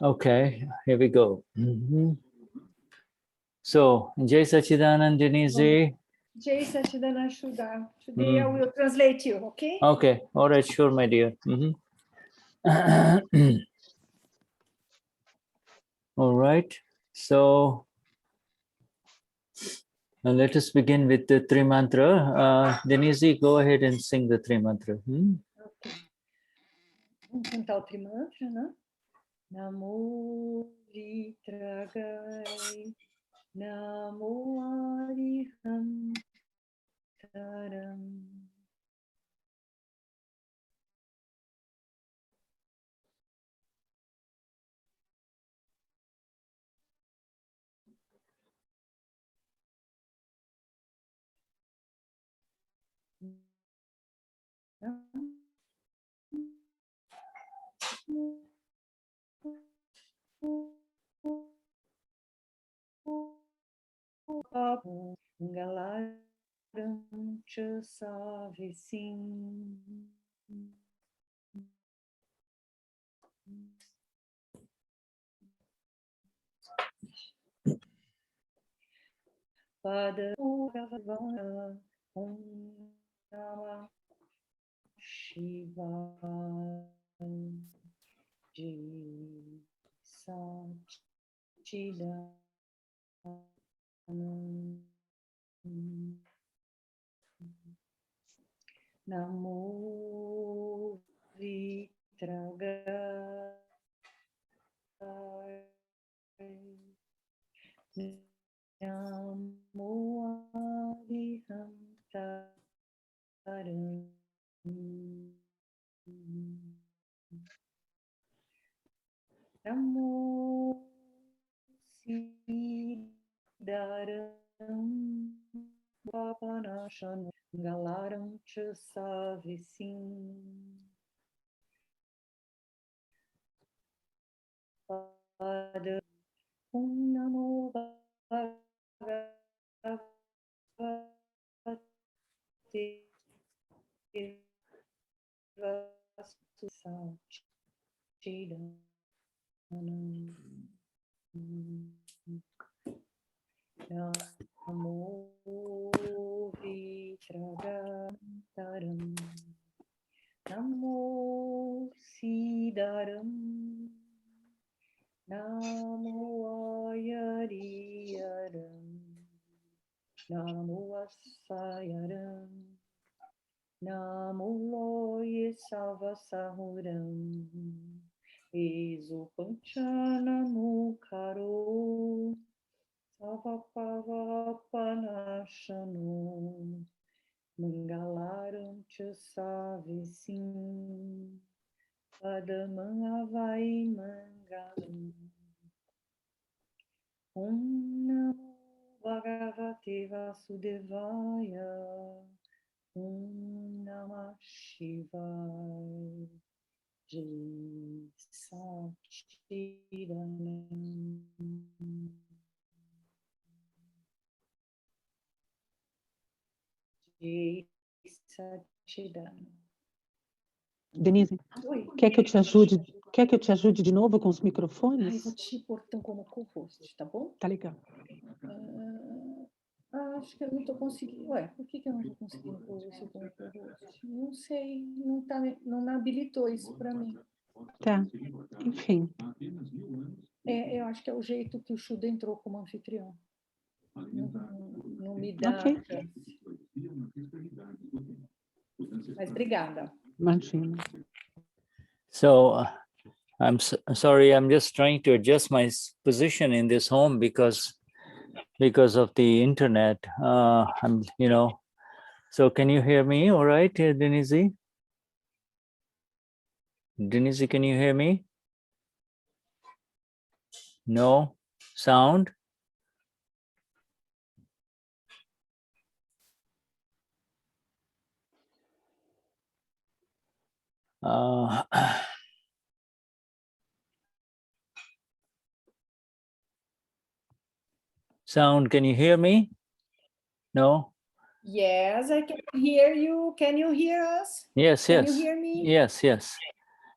Okay, here we go. So, Jai Sachidanand, Denize. Jai Santana and Shuddha. Today I will translate you, okay? Okay, all right, sure, my dear. All right, so let us begin with the three mantra. Denize, go ahead and sing the three mantra. Okay. Vamos cantar o trimantra, né? Namo Vitragai, Namo Ariham Taram. Galaram Chasavisim. Pada Gavana Om Namah Shivaya Ji Sachidanand Namo Vitragai Namo Ariham Taram Namo Siddharam Vapanashan Galaram Chasavisim Pada Om Namo Bhagavate Vastusachidanand Namo Vitragantaram Namo Siddharam Namo Ayariyaram Namo Asayaram Namo Loye Salvasahuram Ezo Panchana Mukaro Savapavapanashano Mangalaram Chasavisim Padamang Avai Mangalam Om Namo Bhagavate Vasudevaya Om Namah Shivaya Jai Sachidanand Jai Sachidanand. Denise, Oi. quer que eu te ajude de novo com os microfones? Ai, vou te pôr então como co-host, tá bom? Tá legal. Acho que eu não estou conseguindo. Ué, por que eu não estou conseguindo pôr você como co-host? Não sei, não habilitou isso para mim. Tá, enfim. Eu acho que é o jeito que o Shuddha entrou como anfitrião. Não me dá chance. Mas obrigada. Imagina. So, I'm sorry, I'm just trying to adjust my position in this home because of the internet. So can you hear me all right, Denize? Denize, can you hear me? No sound? Sound, can you hear me? No? Yes, I can hear you. Can you hear us? Yes, Can yes. you hear me? Yes, yes.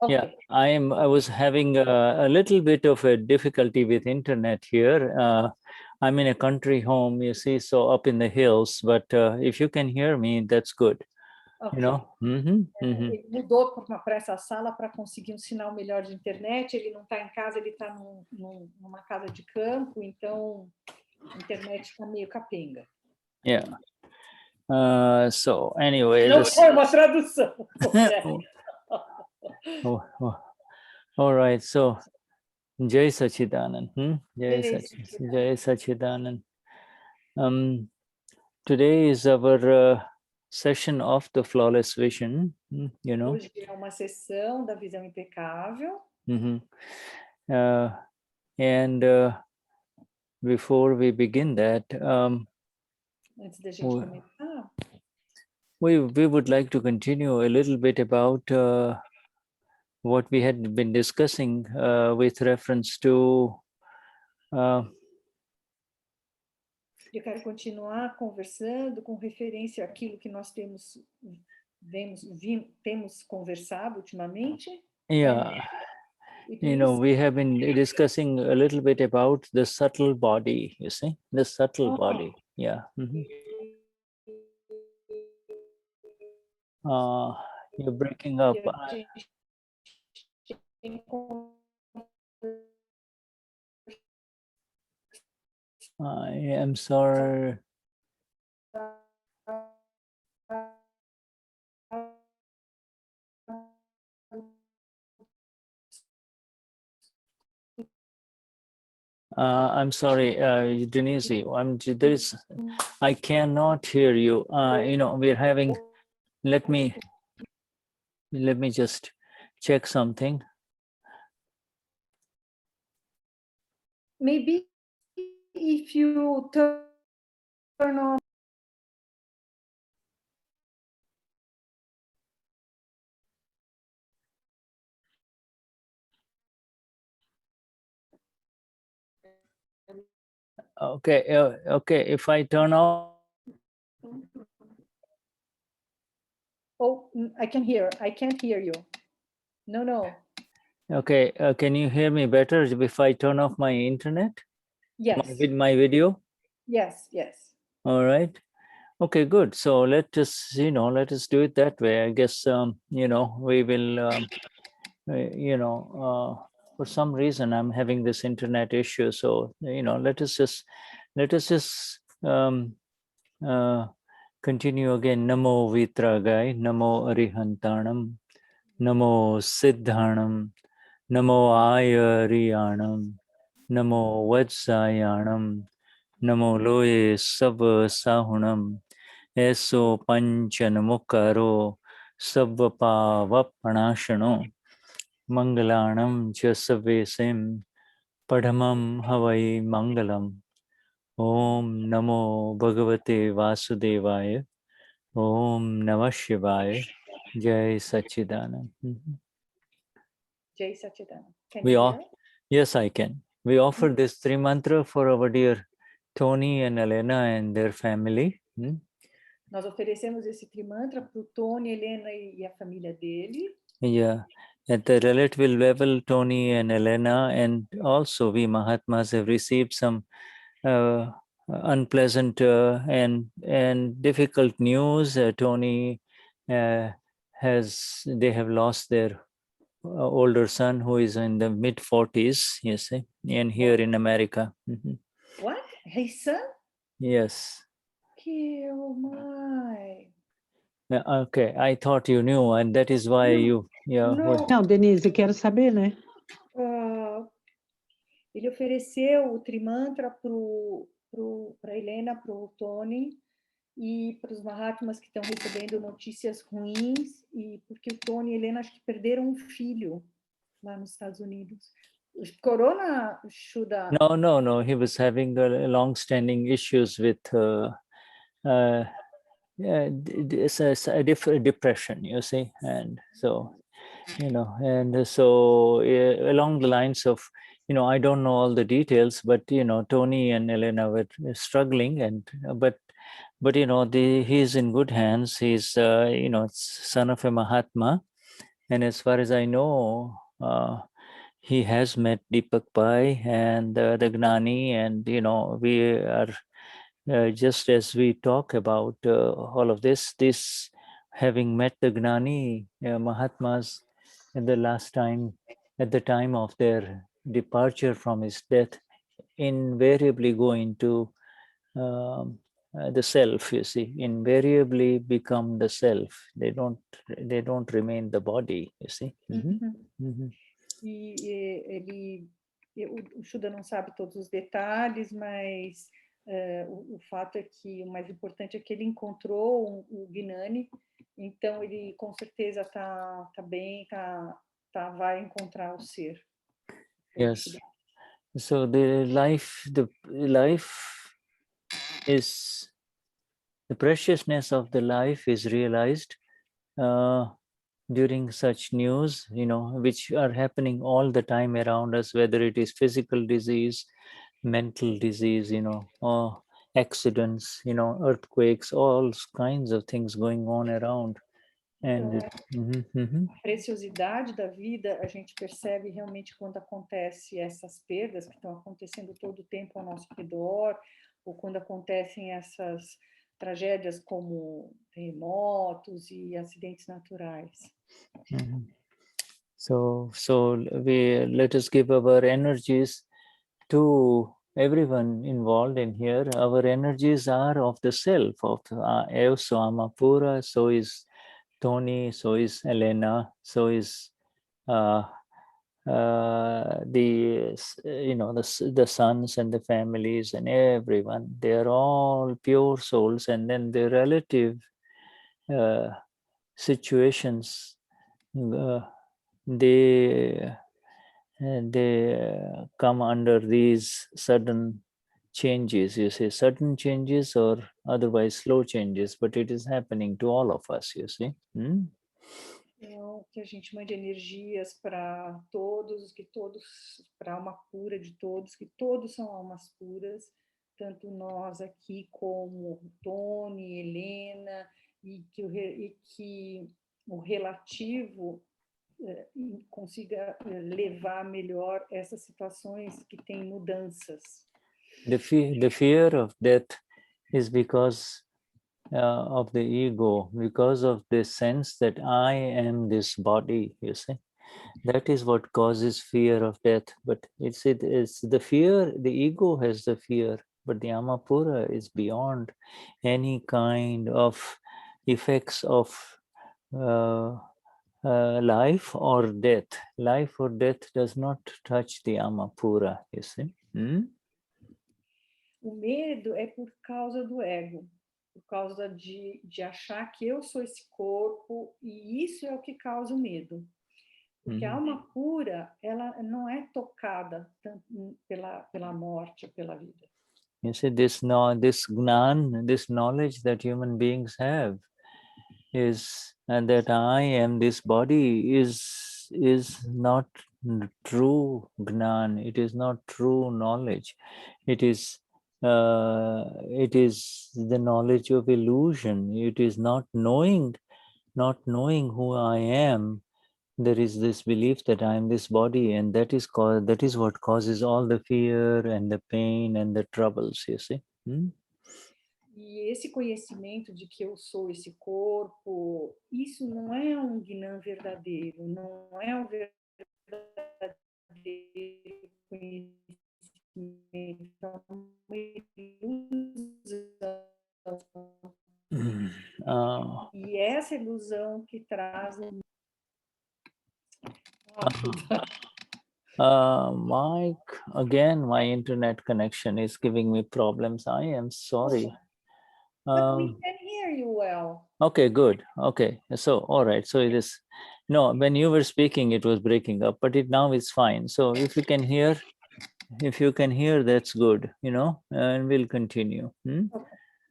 Yeah, Ok. I was having a little bit of a difficulty with internet here. I'm in a country home, you see, so up in the hills. But if you can hear me, that's good. Ok. You know. Ele mudou para essa sala para conseguir um sinal melhor de internet. Ele não está em casa, ele está numa casa de campo, então a internet está meio capenga. Yeah. So anyway, Não foi uma tradução. All right. So Jai Sachidanand. Jai Sachidanand. Today is our session of the flawless vision. You know. Hoje é uma sessão da visão impecável. And before we begin that, Antes da gente começar, we would like to continue a little bit about what we had been discussing with reference to eu quero continuar conversando com referência àquilo que nós temos conversado ultimamente. Yeah. You know, we have been discussing a little bit about the subtle body, you see, the subtle body. Yeah. You're breaking up. I am sorry. I'm sorry, Denize. I cannot hear you. You know, we're having. Let me just check something. Maybe if you turn on. Okay, okay. If I turn off. Oh, I can't hear you. No. Okay, can you hear me better if I turn off my internet? Yes. My video? Yes. All right. Okay, good. So let us do it that way. I guess, you know, we will, for some reason I'm having this internet issue. So, you know, let us just continue again. Namo Vitragai, Namo Arihantanam, Namo Siddhanam, Namo Ayariyanam, Namo Vatsayanam, Namo Loye Sava Sahunam, Eso Panchanamukaro, Savapa Vapanashano, Mangalanam Chasavesim, Padamam Havai Mangalam, Om Namo Bhagavate Vasudevaya, Om Namah Shivaya, Jai Sachidanand. Jai Sachidanand. Can you hear? Yes, I can. We offer this three mantra for our dear Tony and Elena and their family. Nós oferecemos esse trimantra para o Tony, Helena e a família dele. Yeah, at the relative level, Tony and Elena, and also we Mahatmas have received some unpleasant and difficult news. Tony they have lost their older son who is in the mid 40s, you see, and here in America. What? His son? Yes. Oh my. Okay, I thought you knew, and that is why you. Yeah. Não, Denize, quero saber, né? Ele ofereceu o trimantra para Helena, para o Tony e para os Mahatmas que estão recebendo notícias ruins, e porque o Tony e a Helena acho que perderam um filho lá nos Estados Unidos. Corona, Shuddha? No. He was having long-standing issues with depression, you see, and so, you know, and so along the lines of, you know, I don't know all the details, but you know, Tony and Elena were struggling, and but you know, he's in good hands. He's you know, son of a Mahatma, And as far as I know, he has met Deepak Pai and the Gnani, and we are just as we talk about all of this having met the Gnani Mahatmas at the time of their departure from his death, invariably go into the self. You see, invariably become the self. They don't remain the body. You see. O Shuddha não sabe todos os detalhes, mas o fato é que o mais importante é que ele encontrou o Gnani, então ele com certeza tá bem, vai encontrar o ser. Yes. So the life is, the preciousness of the life is realized during such news, which are happening all the time around us, whether it is physical disease, mental disease, or accidents, earthquakes, all kinds of things going on around. And a preciosidade da vida a gente percebe realmente quando acontece essas perdas que estão acontecendo todo o tempo ao nosso redor, ou quando acontecem essas tragédias como terremotos e acidentes naturais. So let us give our energies to everyone involved in here. Our energies are of the self, of so Amapura, so is Tony, so is Elena, so is the sons and the families and everyone. They are all pure souls, and then the relative situations, they come under these sudden changes. You see, sudden changes or otherwise slow changes, but it is happening to all of us, you see. Então, que a gente mande energias para todos, para a alma pura de todos, que todos são almas puras, tanto nós aqui como Tony, Helena, e que o relativo consiga levar melhor essas situações que têm mudanças. The fear of death is because of the ego, because of the sense that I am this body, you see. That is what causes fear of death. But it's the fear, the ego has the fear, but the Amapura is beyond any kind of effects of life or death. Life or death does not touch the Amapura, you see. O medo é por causa do ego, por causa de achar que eu sou esse corpo, e isso é o que causa o medo. Porque a alma pura, ela não é tocada pela morte, pela vida. You see, this Gnan, this knowledge that human beings have is, and that I am this body is not true Gnan. It is not true knowledge. It is the knowledge of illusion. It is not knowing who I am. There is this belief that I am this body, and that is what causes all the fear and the pain and the troubles, you see. E esse conhecimento de que eu sou esse corpo, isso não é um Gnana verdadeiro, não é um verdadeiro conhecimento, é uma ilusão. E essa ilusão que traz Mike, again, my internet connection is giving me problems. I am sorry. But we can hear you well. Okay, good. Okay, so all right. So it is. No, when you were speaking, it was breaking up, but now it's fine. So if you can hear, that's good. And we'll continue. Okay.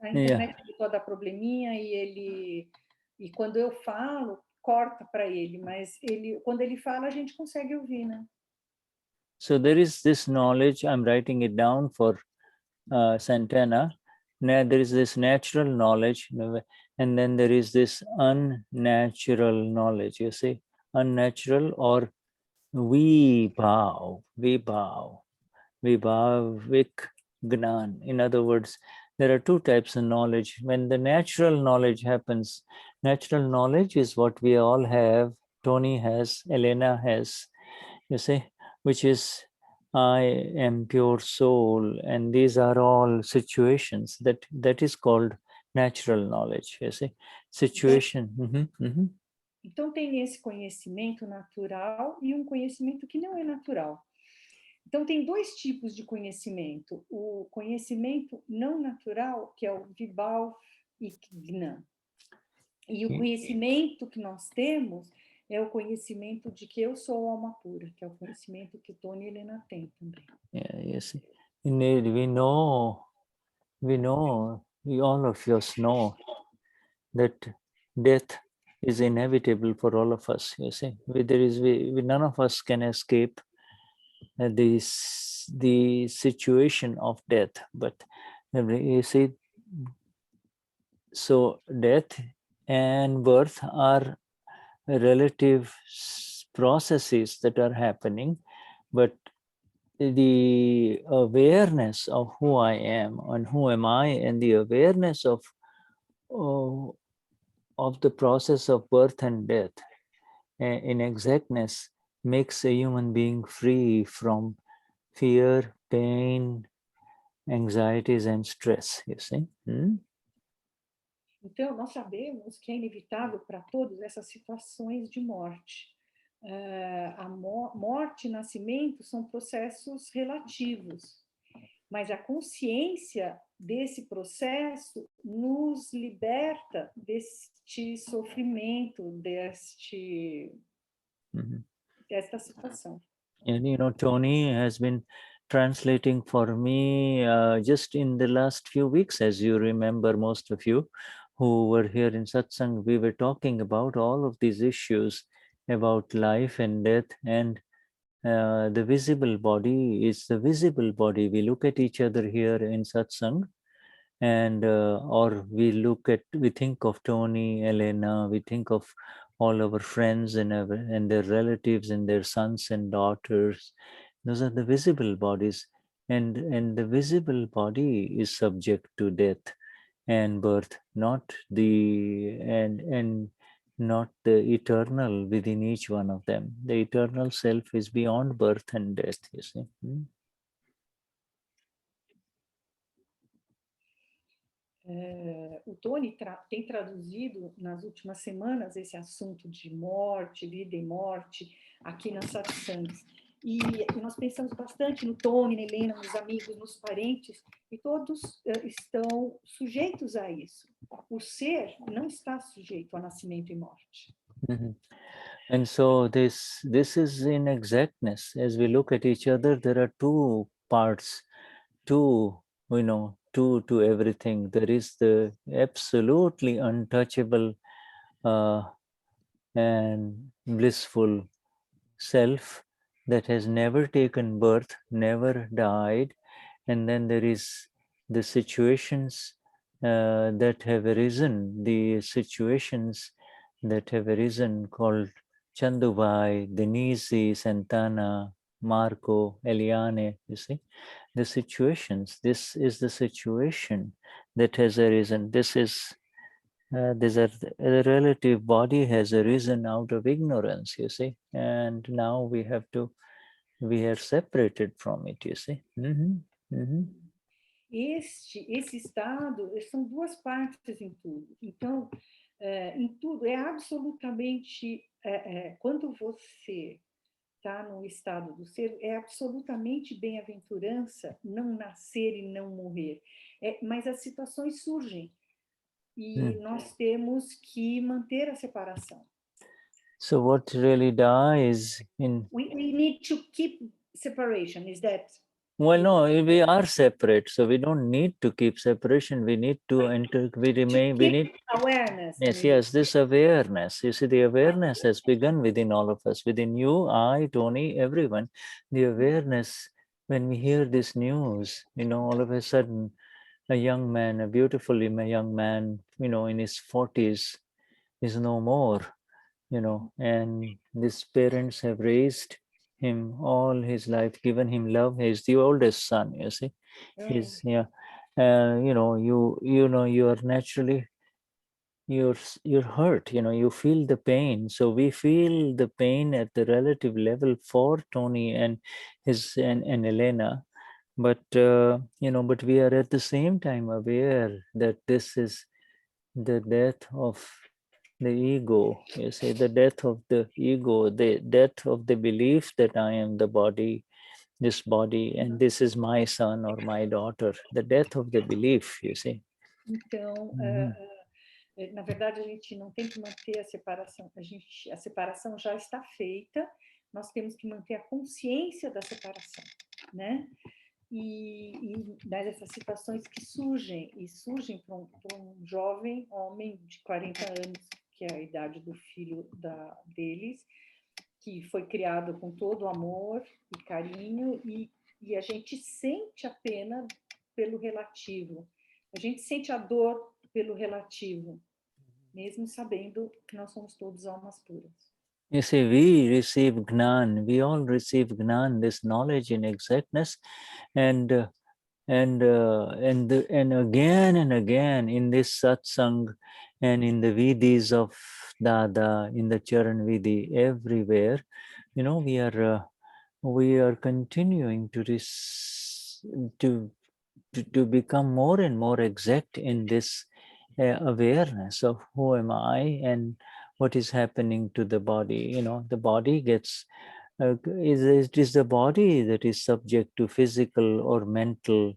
A internet começou a dar probleminha e quando eu falo corta para ele, mas quando ele fala a gente consegue ouvir, né? So there is this knowledge. I'm writing it down for Santana. Now there is this natural knowledge, and then there is this unnatural knowledge. You see, unnatural, or vibhavik Gnan. In other words, there are two types of knowledge. When the natural knowledge happens, natural knowledge is what we all have, Tony has, Elena has, you see, which is I am pure soul, and these are all situations that is called natural knowledge, you see. Situation. Então, tem esse conhecimento natural e um conhecimento que não é natural. Então, tem dois tipos de conhecimento. O conhecimento não natural, que é o Vibhav e Gnan. E o conhecimento que nós temos é o conhecimento de que eu sou alma pura, que é o conhecimento que o Tony e a Helena têm também. Yeah, yes. Indeed, we all of us know that death is inevitable for all of us. You see, none of us can escape the situation of death. But you see, so death and birth are relative processes that are happening, but the awareness of who I am and who am I, and the awareness of the process of birth and death in exactness makes a human being free from fear, pain, anxieties, and stress, you see. Então, nós sabemos que é inevitável para todos essas situações de morte. A morte e nascimento são processos relativos, mas a consciência desse processo nos liberta deste sofrimento, desta situação. And you know, Tony has been translating for me just in the last few weeks, as you remember, most of you who were here in satsang, we were talking about all of these issues about life and death, and the visible body is the visible body. We look at each other here in satsang, and or we think of Tony, Elena, we think of all our friends and their relatives and their sons and daughters. Those are the visible bodies, and the visible body is subject to death and birth, not the not the eternal within each one of them. The eternal self is beyond birth and death, you see. O Tony tem traduzido nas últimas semanas esse assunto de morte, vida e morte aqui nas satsangs. E nós pensamos bastante no Tony, na Helena, nos amigos, nos parentes, e todos estão sujeitos a isso. O ser não está sujeito a nascimento e morte. And so this is in exactness. As we look at each other, there are two parts, two to everything. There is the absolutely untouchable and blissful self that has never taken birth, never died, and then there is the situations that have arisen, called Chandubai, Denize, Santana, Marco, Eliane, you see, the situations. This is the situation that has arisen. The relative body has arisen out of ignorance, you see, and now we are separated from it, you see. Esse estado, são duas partes em tudo. Então, em tudo, é absolutamente, quando você está no estado do ser, é absolutamente bem-aventurança não nascer e não morrer. Mas as situações surgem e nós temos que manter a separação. So what really dies in... We need to keep separation, is that... Well, no, we are separate, so we don't need to keep separation. We need to enter, we need awareness. Yes, this awareness. You see, the awareness has begun within all of us, within you, I, Tony, everyone. The awareness, when we hear this news, all of a sudden, a young man, a beautiful young man, in his 40s, is no more. and these parents have raised him all his life, given him love. He's the oldest son, you see. He's, yeah, you are naturally, you're hurt, you feel the pain. So we feel the pain at the relative level for Tony and and Elena, but but we are at the same time aware that this is the death of the ego. You see, the death of the ego, the death of the belief that I am the body, this body, and this is my son or my daughter, the death of the belief, you see. Então, na verdade, a gente não tem que manter a separação. A separação já está feita, nós temos que manter a consciência da separação, né? E dessas situações que surgem para um jovem homem de 40 anos, que é a idade do filho deles, que foi criado com todo amor e carinho, e a gente sente a pena pelo relativo, a gente sente a dor pelo relativo, mesmo sabendo que nós somos todos almas puras. You see, we receive Gnan, we all receive Gnan, this knowledge in exactness, and again and again in this satsang and in the vidis of Dada, in the Charan Vidi, everywhere, we are continuing to to become more and more exact in this awareness of who am I and what is happening to the body. The body gets it is the body that is subject to physical or mental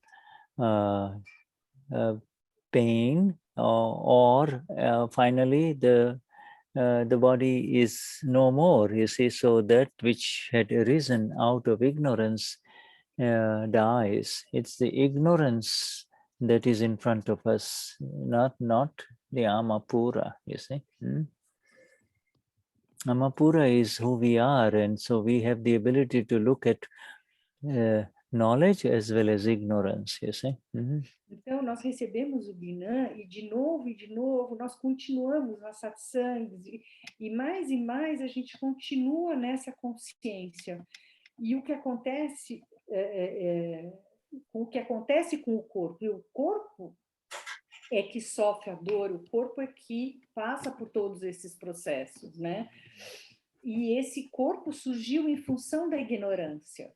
pain, or finally the body is no more, you see. So that which had arisen out of ignorance dies. It's the ignorance that is in front of us, not the Amapura, you see. Amapura is who we are, and so we have the ability to look at knowledge as well as ignorance, you see. Então, nós recebemos o Gnan e de novo, nós continuamos nas satsangs e mais a gente continua nessa consciência. E o que acontece com o corpo? E o corpo é que sofre a dor, o corpo é que passa por todos esses processos, né? E esse corpo surgiu em função da ignorância.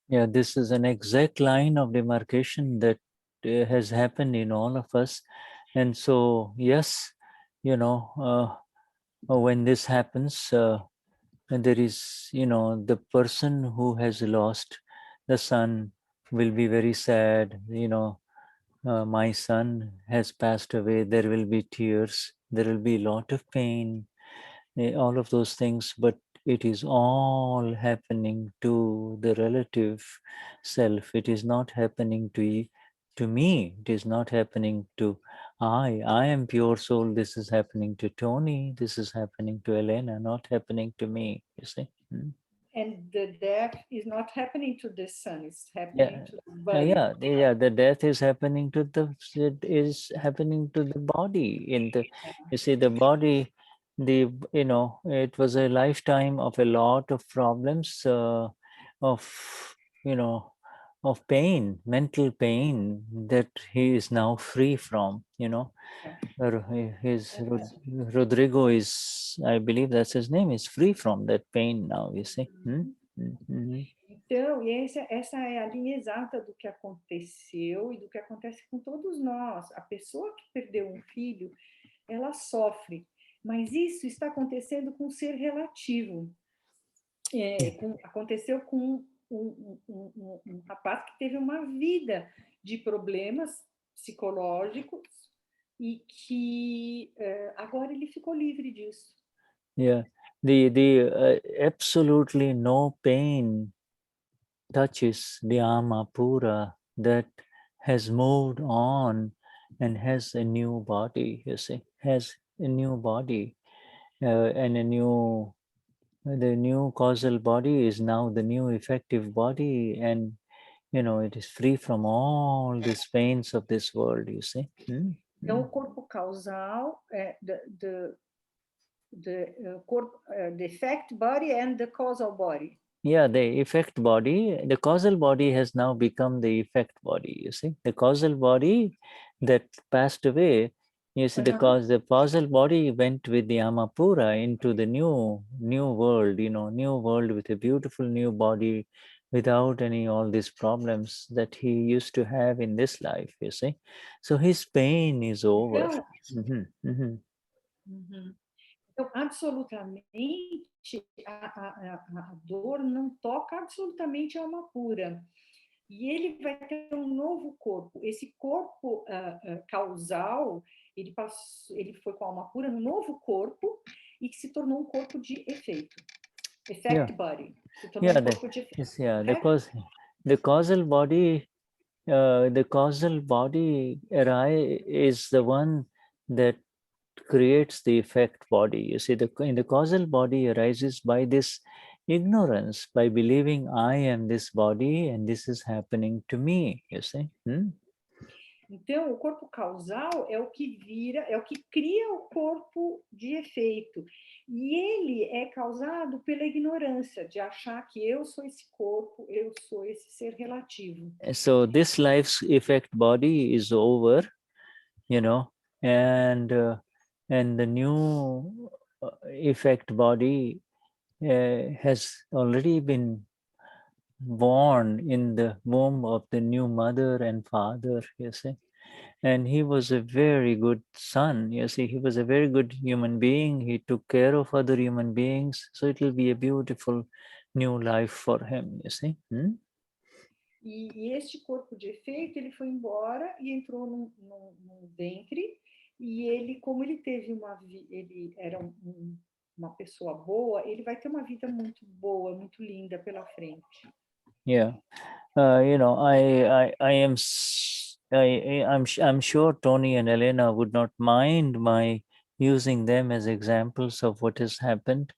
Yeah, this is an exact line of demarcation that has happened in all of us. And so, yes, when this happens, and there is, the person who has lost the son will be very sad. My son has passed away. There will be tears. There will be a lot of pain, all of those things. But it is all happening to the relative self. It is not happening to me. It is not happening to I am pure soul. This is happening to Tony. This is happening to Elena, not happening to me, you see. And the death is not happening to the son, it's happening to the body. The death is happening to the body. You see, the body, it was a lifetime of a lot of problems, of pain, mental pain that he is now free from. Rodrigo is, I believe that's his name, is free from that pain now, you see. Então, e essa é a linha exata do que aconteceu e do que acontece com todos nós. A pessoa que perdeu um filho, ela sofre, mas isso está acontecendo com um ser relativo. Aconteceu com um rapaz que teve uma vida de problemas psicológicos e que agora ele ficou livre disso. Yeah, the absolutely no pain touches the Amapura that has moved on and has a new body, you see, has a new body, and the new causal body is now the new effective body, and it is free from all these pains of this world, you see. Então, o corpo causal the effect body and the causal body. Yeah, the effect body, the causal body has now become the effect body, you see. The causal body that passed away, you see, the causal body went with the Amapura into the new world, new world with a beautiful new body without any all these problems that he used to have in this life, you see. So his pain is over. Então, absolutamente, a dor não toca absolutamente a alma pura. E ele vai ter um novo corpo. Esse corpo causal, ele foi com a alma pura no novo corpo e que se tornou um corpo de efeito. Effect body. Se tornou um corpo de efeito. The causal body, is the one that creates the effect body. You see, in the causal body arises by this ignorance, by believing I am this body and this is happening to me, you see. Então, o corpo causal é o que cria o corpo de efeito. E ele é causado pela ignorância, de achar que eu sou esse corpo, eu sou esse ser relativo. So this life's effect body is over, and the new effect body has already been born in the womb of the new mother and father, you see. And he was a very good son, you see. He was a very good human being. He took care of other human beings. So it will be a beautiful new life for him, you see. E este corpo de efeito, ele foi embora e entrou num ventre. E ele, como ele teve ele era uma pessoa boa, ele vai ter uma vida muito boa, muito linda pela frente. Yeah, I'm sure Tony and Elena would not mind my using them as examples of what has happened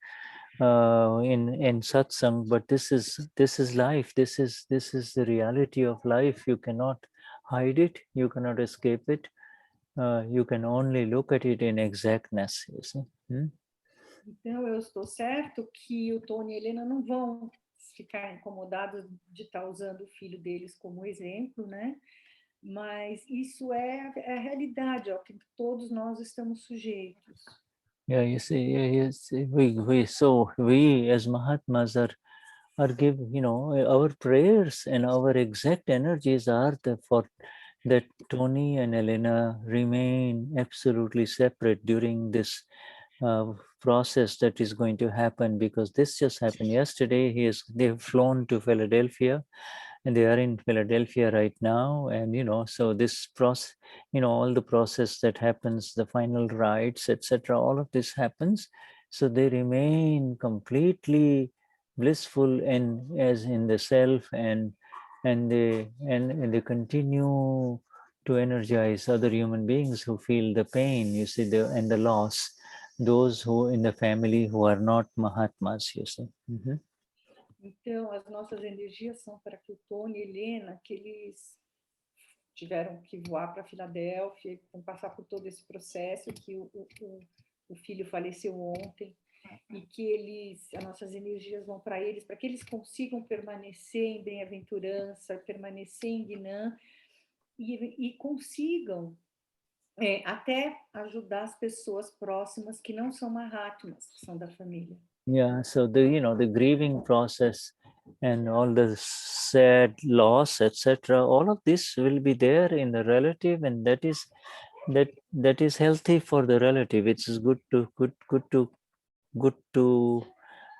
in satsang, but this is life. This is the reality of life. You cannot hide it. You cannot escape it. You can only look at it in exactness. You see. Então eu estou certo que o Tony e a Helena não vão ficar incomodados de estar usando o filho deles como exemplo, né? Mas isso é a realidade, ao que todos nós estamos sujeitos. Yeah, you see, we as Mahatmas are giving, our prayers and our exact energies are for that Tony and Elena remain absolutely separate during this process that is going to happen, because this just happened yesterday. They've flown to Philadelphia, and they are in Philadelphia right now. And so this process, all the process that happens, the final rites, etc., all of this happens. So they remain completely blissful and as in the self, and they continue to energize other human beings who feel the pain, you see, and the loss, those who in the family who are not Mahatmas, you see. Então, as nossas energias são para que o Tony e a Helena, que eles tiveram que voar para Filadélfia, vão passar por todo esse processo, que o filho faleceu ontem, e que as nossas energias vão para eles, para que eles consigam permanecer em bem-aventurança, permanecer em Gnani, e consigam até ajudar as pessoas próximas que não são Mahatmas, que são da família. Yeah, so the grieving process and all the sad loss, etc., all of this will be there in the relative, and that is healthy for the relative. It's good to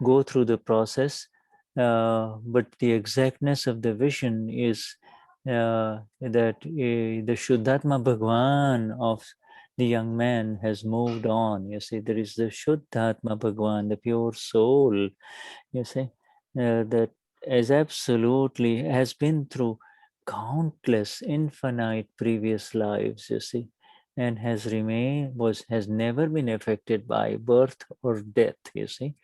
go through the process, but the exactness of the vision is that the Vishuddhatma Bhagwan of the young man has moved on. You see, there is the Vishuddhatma Bhagwan, the pure soul, you see, that has been through countless infinite previous lives, you see, and has never been affected by birth or death, you see.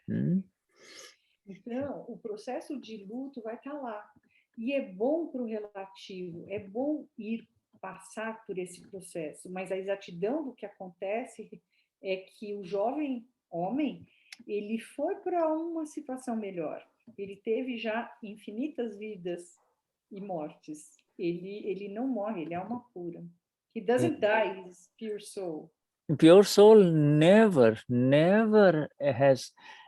Então, o processo de luto vai estar lá. E é bom para o relativo, é bom passar por esse processo, mas a exatidão do que acontece é que o jovem homem, ele foi para uma situação melhor. Ele teve já infinitas vidas e mortes. Ele não morre, ele é alma pura. He doesn't die, he's pure soul. Pure soul never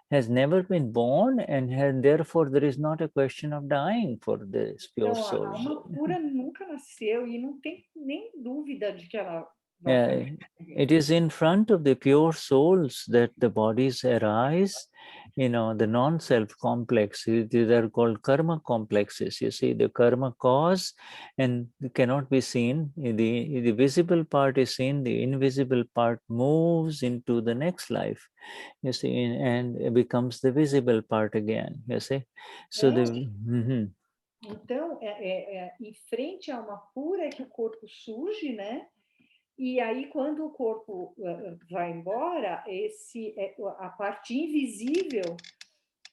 has never been born, and therefore there is not a question of dying for this pure Então, a soul. alma pura nunca nasceu e não tem nem dúvida de que ela vai Yeah, morrer. it is in front of the pure souls that the bodies arise. You know, the non-self complex, these are called karma complexes. You see, the karma cause and cannot be seen. The visible part is seen, the invisible part moves into the next life, you see, and it becomes the visible part again, you see. So Então, em frente à alma pura é que o corpo surge, né? E aí, quando o corpo vai embora, a parte invisível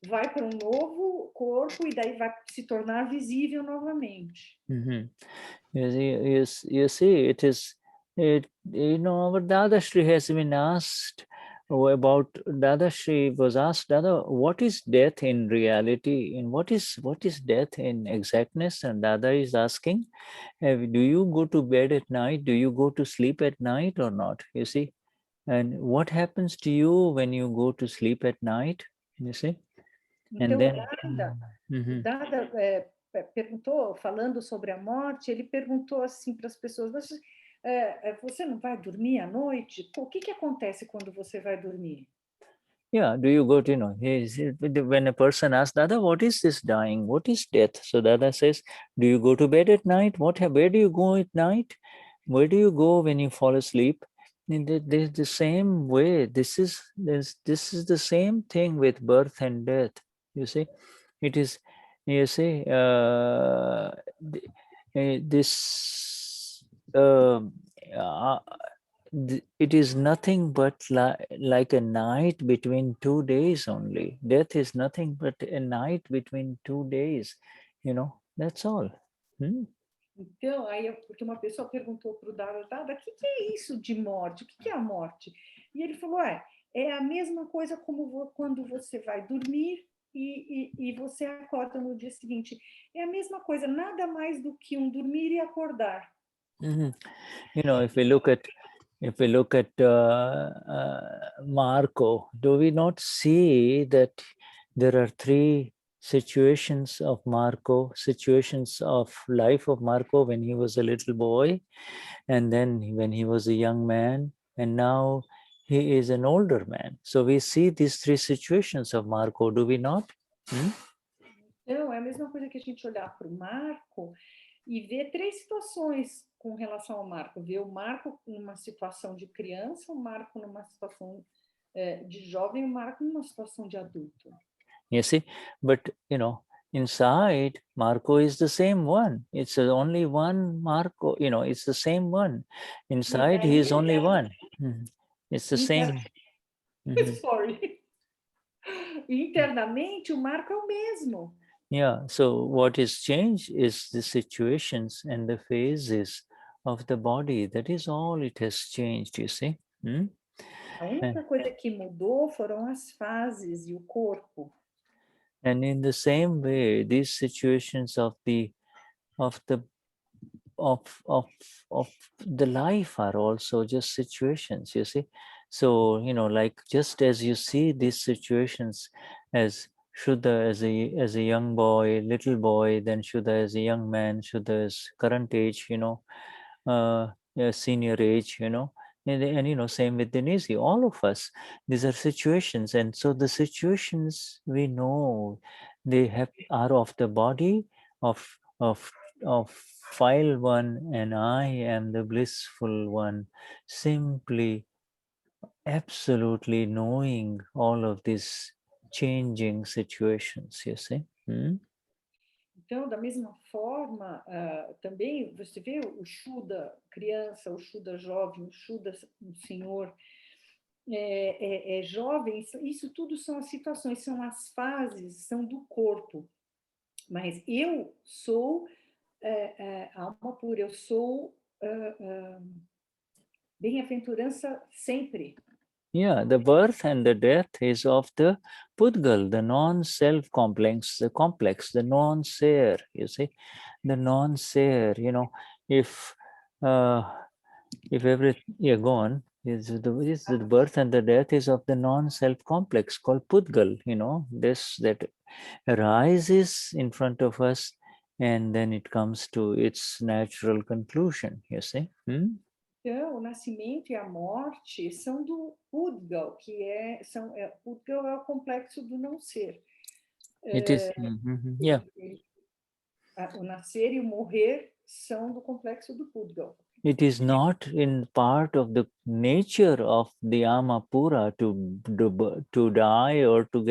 vai para um novo corpo e daí vai se tornar visível novamente. You see, our Dadashri has been asked about, Dadashri was asked, Dada, what is death in reality? And what is death in exactness? And Dada is asking, do you go to bed at night? Do you go to sleep at night or not? You see? And what happens to you when you go to sleep at night? You see? Então, And Dada perguntou, falando sobre a morte, ele perguntou assim para as pessoas, você não vai dormir à noite? O que acontece quando você vai dormir? Yeah, do you go to, when a person asks, Dada, what is this dying? What is death? So Dada says, do you go to bed at night? Where do you go at night? Where do you go when you fall asleep? And there's the same way. This is the same thing with birth and death. You see, it is, you see, this it is nothing but like a night between 2 days only. Death is nothing but a night between 2 days. That's all. Então, porque uma pessoa perguntou para o Dada, o que é isso de morte? O que é a morte? E ele falou, é a mesma coisa como quando você vai dormir e você acorda no dia seguinte. É a mesma coisa, nada mais do que dormir e acordar. If we look at Marco, do we not see that there are 3 situations of Marco, situations of life of Marco when he was a little boy, and then when he was a young man, and now he is an older man. So we see these 3 situations of Marco, do we not? Então, é a mesma coisa que a gente olhar para o Marco e ver 3 situações com relação ao Marco. Ver o Marco numa situação de criança, o Marco numa situação de jovem, o Marco numa situação de adulto. You see, but inside, Marco is the same one. It's only one Marco, it's the same one. Inside, he is only one. It's the same. Sorry. Internamente, o Marco é o mesmo. Yeah, so what is changed is the situations and the phases of the body. That is all it has changed, you see. A única coisa que mudou foram as fases e o corpo. And in the same way, these situations of the life are also just situations, you see. So, like just as you see these situations as Shuddha as a young boy, little boy, then Shuddha as a young man, Shuddha as current age, senior age, and same with Denize, all of us, these are situations. And so the situations we know, they are of the body of file one, and I am the blissful one, simply absolutely knowing all of these changing situations, you see. Então, da mesma forma, também você vê o Shuddha criança, o Shuddha jovem, o Shuddha senhor jovem, isso tudo são as situações, são as fases, são do corpo. Mas eu sou alma pura, eu sou bem-aventurança sempre. Yeah, the birth and the death is of the Pudgal, the non-self complex, the non-ser, you see, the non-ser, uh, if every, yeah, go on, is the birth and the death is of the non-self complex called Pudgal, this that arises in front of us and then it comes to its natural conclusion, you see. Então, o nascimento e a morte são do Udgal, Udgal é o complexo do não ser. It is, yeah. O nascer e o morrer são do complexo do Udgal. It is not in part of the nature of the Amapura to die or to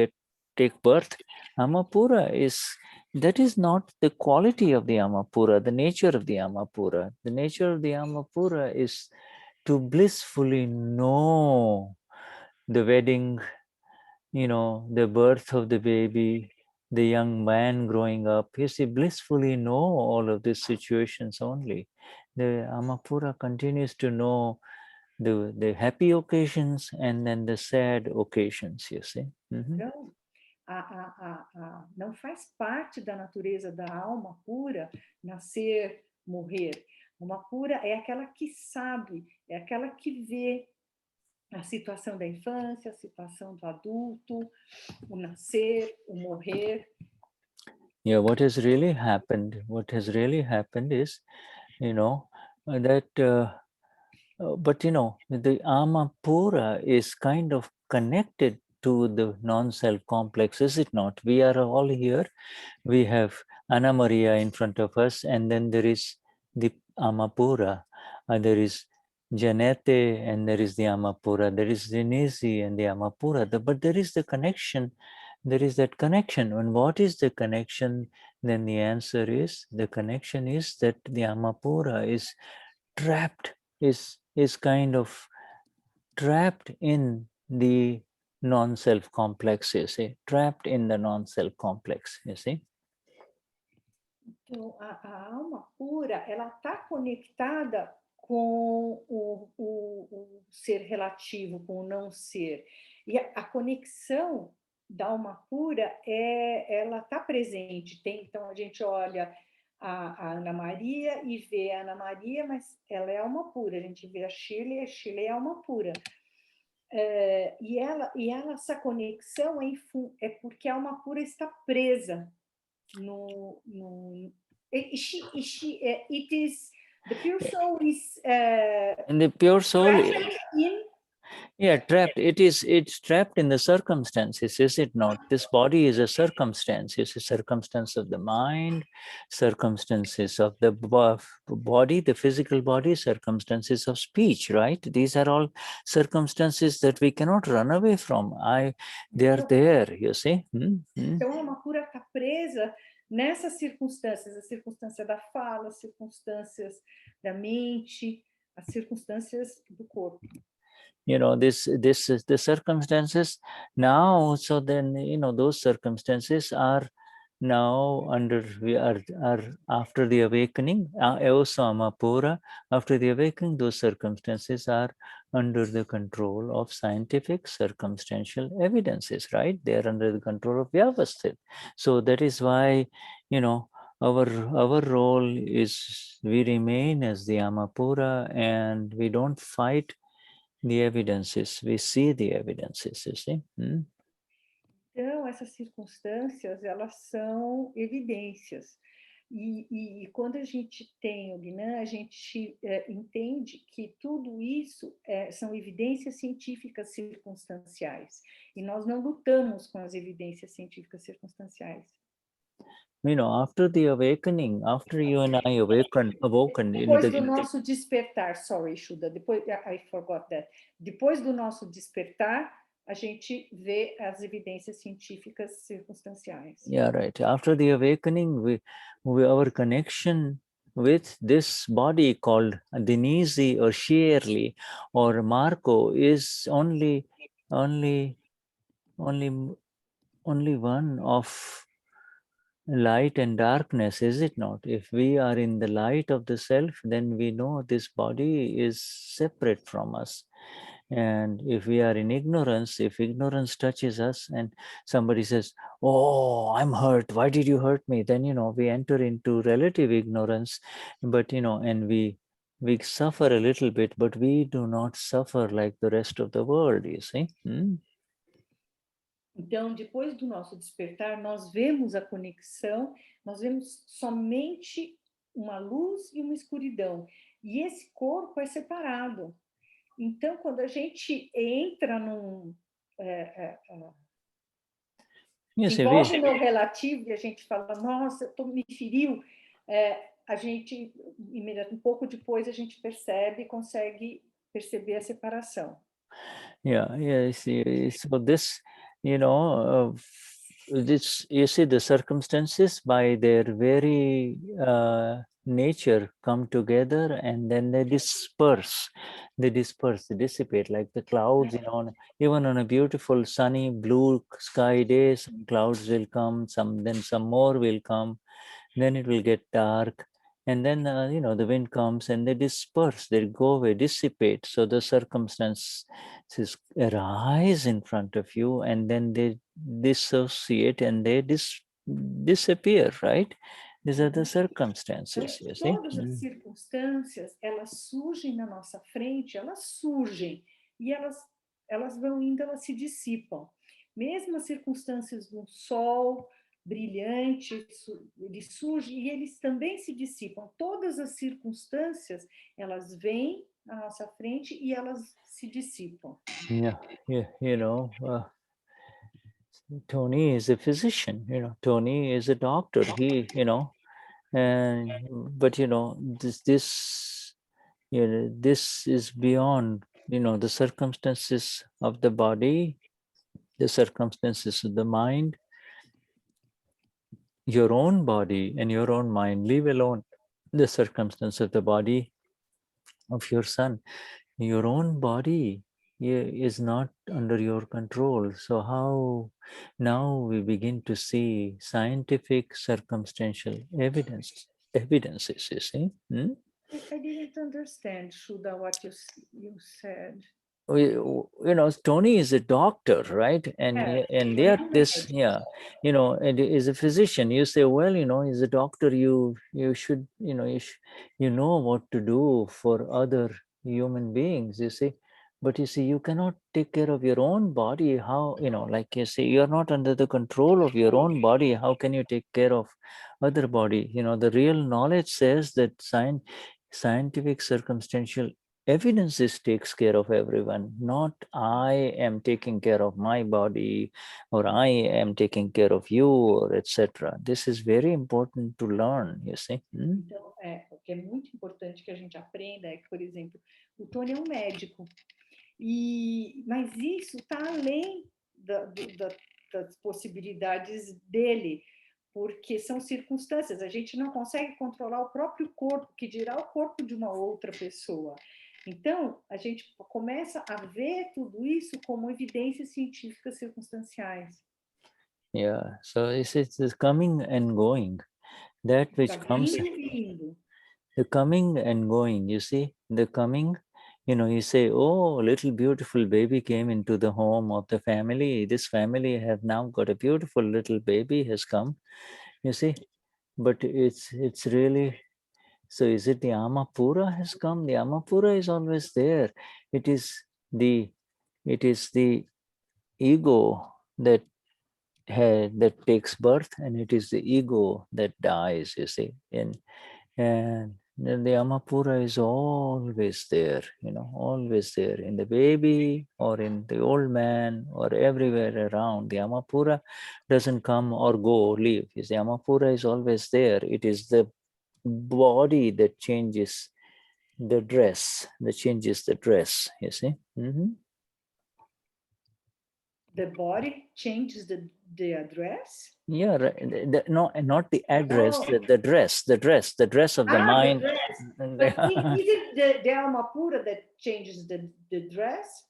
take birth. Amapura that is not the quality of the Amapura, the nature of the Amapura. The nature of the Amapura is to blissfully know the wedding, the birth of the baby, the young man growing up. You see, blissfully know all of these situations only. The Amapura continues to know the happy occasions and then the sad occasions, you see. Então, não faz parte da natureza da alma pura nascer, morrer. Uma pura é aquela que sabe, é aquela que vê a situação da infância, a situação do adulto, o nascer, o morrer. Yeah, what has really happened is, that, but the Amapura is kind of connected to the non-self complex, is it not? We are all here. We have Anna Maria in front of us, and then there is the Amapura. There is Janete, and there is the Amapura. There is Denize and the Amapura. But there is the connection. There is that connection. And what is the connection? Then the answer is, the connection is that the Amapura is trapped, is kind of trapped in the non-self complex, you see, trapped in the non-self complex, you see. Então, a alma pura, ela está conectada com o ser relativo, com o não ser. E a conexão da alma pura, ela está presente. Então, a gente olha a Ana Maria e vê a Ana Maria, mas ela é alma pura. A gente vê a Shirley é alma pura. E essa conexão é porque a alma pura está presa it is the pure soul is and the pure soul trapped. It's trapped in the circumstances, is it not? This body is a circumstance. It's a circumstance of the mind, circumstances of the body, the physical body, circumstances of speech, right? These are all circumstances that we cannot run away from. They are there, you see. Então a alma pura está presa nessas circunstâncias, a circunstância da fala, as circunstâncias da mente, as circunstâncias do corpo. The circumstances now, so then, those circumstances are now we are after the awakening, Amapura, after the awakening, those circumstances are under the control of scientific circumstantial evidences, right? They are under the control of Vyavasthit. So that is why, our role is we remain as the Amapura and we don't fight the evidences, we see the evidences, you see. Então, essas circunstâncias, elas são evidências. E quando a gente tem o Gnan, a gente entende que tudo isso são evidências científicas circunstanciais. E nós não lutamos com as evidências científicas circunstanciais. After the awakening, after you and I awoken depois do nosso despertar, sorry, Shuddha, I forgot that. Depois do nosso despertar, a gente vê as evidências científicas circunstanciais. Yeah, right. After the awakening, our connection with this body called Denize or Shirley or Marco is only one of light and darkness, is it not? If we are in the light of the self, then we know this body is separate from us. And if we are in ignorance, if ignorance touches us and somebody says, oh, I'm hurt, why did you hurt me? Then, we enter into relative ignorance, but, and we suffer a little bit, but we do not suffer like the rest of the world, you see. Então, depois do nosso despertar, nós vemos a conexão, nós vemos somente uma luz e uma escuridão. E esse corpo é separado. Então, quando a gente entra num... Yes, envolve no relativo e a gente fala, nossa, me feriu, a gente, um pouco depois, a gente percebe, consegue perceber a separação. Yeah, so this, this, you see, the circumstances by their very nature come together and then they disperse, they dissipate like the clouds, even on a beautiful sunny blue sky day, some clouds will come, then some more will come, then it will get dark. And then, the wind comes and they disperse, they go away, dissipate. So the circumstances arise in front of you and then they dissociate and they disappear, right? These are the circumstances, you see. Todas as circunstâncias, elas surgem na nossa frente, elas surgem e elas vão indo, elas se dissipam. Mesmo as circunstâncias do sol brilhante, ele surge e eles também se dissipam. Todas as circunstâncias, elas vêm à nossa frente e elas se dissipam. Yeah, Tony is a physician, Tony is a doctor. He, and but this is beyond, the circumstances of the body, the circumstances of the mind, your own body and your own mind, leave alone the circumstance of the body of your son. Your own body is not under your control. So how now we begin to see scientific circumstantial evidences, you see. I didn't understand, Shuddha, what you said. Tony is a doctor, right? And they are this, and is a physician. You say, well, he's a doctor. You should, you know what to do for other human beings. You see, but you see, you cannot take care of your own body. How, like you say, you're not under the control of your own body. How can you take care of other body? The real knowledge says that scientific circumstantial evidences takes care of everyone, not I am taking care of my body or I am taking care of you or etc. This is very important to learn, you see. Então, o que é muito importante que a gente aprenda é que, por exemplo, o Tony é um médico, mas isso está além das possibilidades dele, porque são circunstâncias, a gente não consegue controlar o próprio corpo, que dirá o corpo de uma outra pessoa. Então, a gente começa a ver tudo isso como evidências científicas circunstanciais. Yeah, so it's coming and going. That which comes, the coming and going, you see, the coming, you say, oh, little beautiful baby came into the home of the family. This family have now got a beautiful little baby has come, you see, but it's really, so is it the Amapura has come? The Amapura is always there. It is the ego that takes birth, and it is the ego that dies, you see. And then the Amapura is always there, always there in the baby or in the old man or everywhere around. The Amapura doesn't come or go or leave. You see, Amapura is always there. It is the body that changes the dress, you see. The body changes the address? Yeah, right. No, not the address, the dress of the mind. The dress. But is it the Amapura that changes the dress?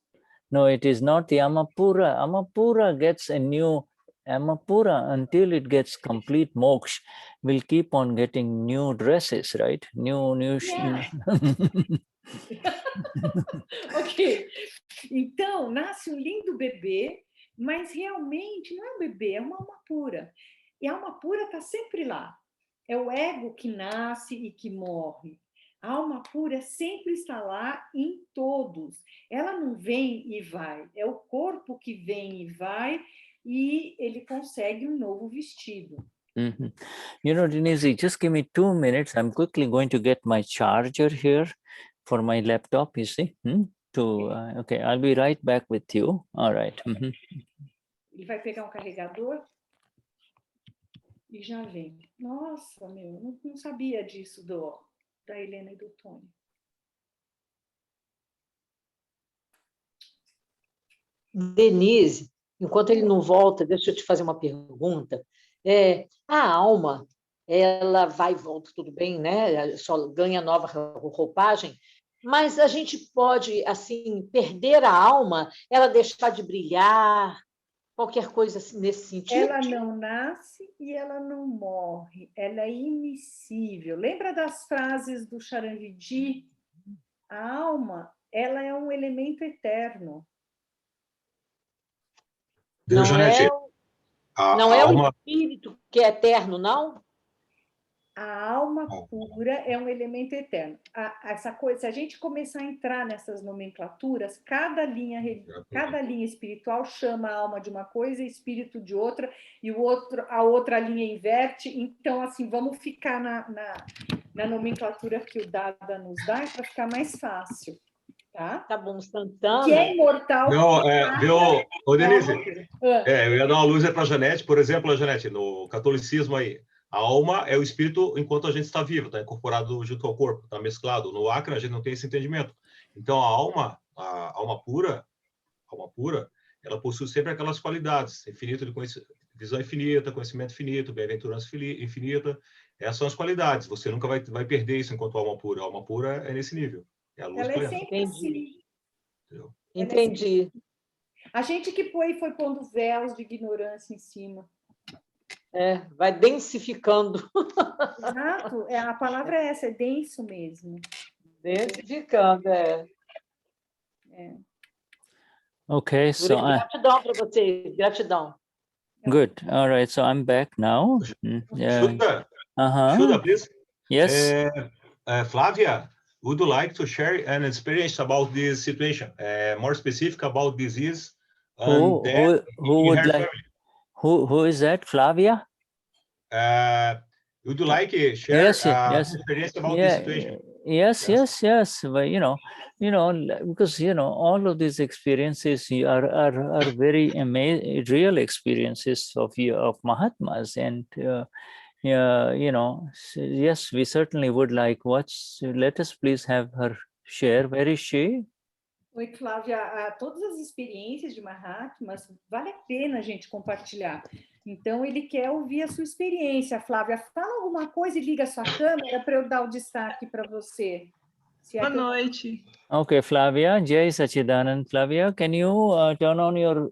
No, it is not the Amapura. Amapura gets a new Amapura until it gets complete moksha. Will keep on getting new dresses, right? New. Yeah. Okay, Então, nasce um lindo bebê, mas realmente não é um bebê, é uma alma pura. E a alma pura está sempre lá. É o ego que nasce e que morre. A alma pura sempre está lá em todos. Ela não vem e vai. É o corpo que vem e vai e ele consegue um novo vestido. Mm-hmm. You know, Denize, just give me 2 minutes. I'm quickly going to get my charger here for my laptop, you see. Okay, I'll be right back with you. All right. Mm-hmm. Ele vai pegar um carregador e já vem. Nossa, meu, não sabia disso da Helena e do Tony. Denise, enquanto ele não volta, deixa eu te fazer uma pergunta. A alma, ela vai e volta, tudo bem, né? Só ganha nova roupagem, mas a gente pode, assim, perder a alma, ela deixar de brilhar, qualquer coisa nesse sentido? Ela não nasce e ela não morre, ela é imissível. Lembra das frases do Charanvidi? A alma, ela é um elemento eterno. Não Janete, não é o espírito que é eterno, não? A alma pura é um elemento eterno. Essa coisa, se a gente começar a entrar nessas nomenclaturas, cada linha espiritual chama a alma de uma coisa, espírito de outra, e a outra linha inverte. Então, assim, vamos ficar na nomenclatura que o Dada nos dá para ficar mais fácil. Tá bom, Santana. Que é imortal. Não, viu, Denise? Eu ia dar uma luz para a Janete. Por exemplo, Janete, no catolicismo aí, a alma é o espírito enquanto a gente está vivo, está incorporado junto ao corpo, está mesclado. No Akram, a gente não tem esse entendimento. Então, a alma pura, ela possui sempre aquelas qualidades, infinito de visão infinita, conhecimento infinito, bem-aventurança infinita. Essas são as qualidades. Você nunca vai perder isso enquanto alma pura. A alma pura é nesse nível. É a luz ela plena. É sempre assim. Entendi. A gente que foi pondo véus de ignorância em cima. Vai densificando. Exato, a palavra é essa, é denso mesmo. Densificando, Okay, so gratidão para vocês, gratidão. good. All right, so I'm back now. Shuddha, please. Yes. Flavia, would you like to share an experience about this situation? More specific about disease and death in her family. Who is that? Flavia? Would you like to share experience about this situation? Yes. But because all of these experiences are very real experiences of Mahatmas, and yes, we certainly would like. Let us please have her share. Where is she? Oi, Flávia, todas as experiências de Mahatmas, vale a pena a gente compartilhar. Então, ele quer ouvir a sua experiência. Flávia, fala alguma coisa e liga a sua câmera para eu dar o destaque para você. Boa noite. Okay, Flavia, Jai Sachidanand. Flavia, can you turn on your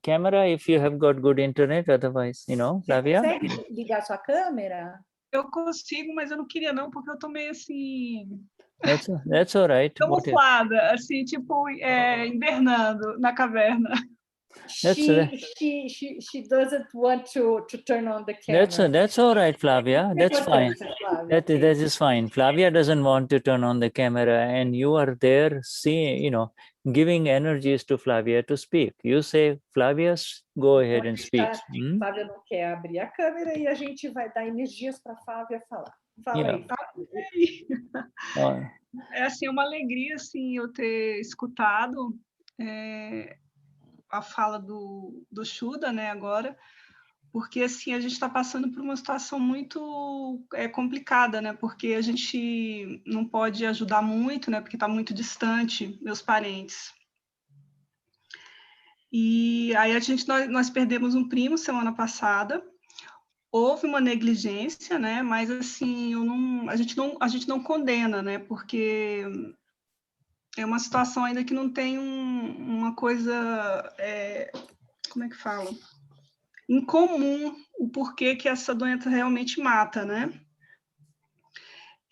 camera if you have got good internet? Otherwise, Flavia? Você consegue ligar a sua câmera? Eu consigo, mas eu não queria não, porque eu tô meio assim... That's all right. Camuflada, assim, tipo, hibernando na caverna. She doesn't want to turn on the camera. That's all right, Flavia. That's fine. That is fine. Flavia doesn't want to turn on the camera, and you are there, giving energies to Flavia to speak. You say, Flavia, go ahead and speak. Flávia não quer abrir a câmera e a gente vai dar energias para Flávia falar. Fala aí. É assim, uma alegria assim, eu ter escutado a fala do Shuddha, né, agora, porque assim, a gente está passando por uma situação muito complicada, né, porque a gente não pode ajudar muito, né, porque está muito distante, meus parentes. E aí nós perdemos um primo semana passada. Houve uma negligência, né? Mas assim, a gente não condena, né? Porque é uma situação ainda que não tem uma coisa, como é que fala? Em comum o porquê que essa doença realmente mata, né?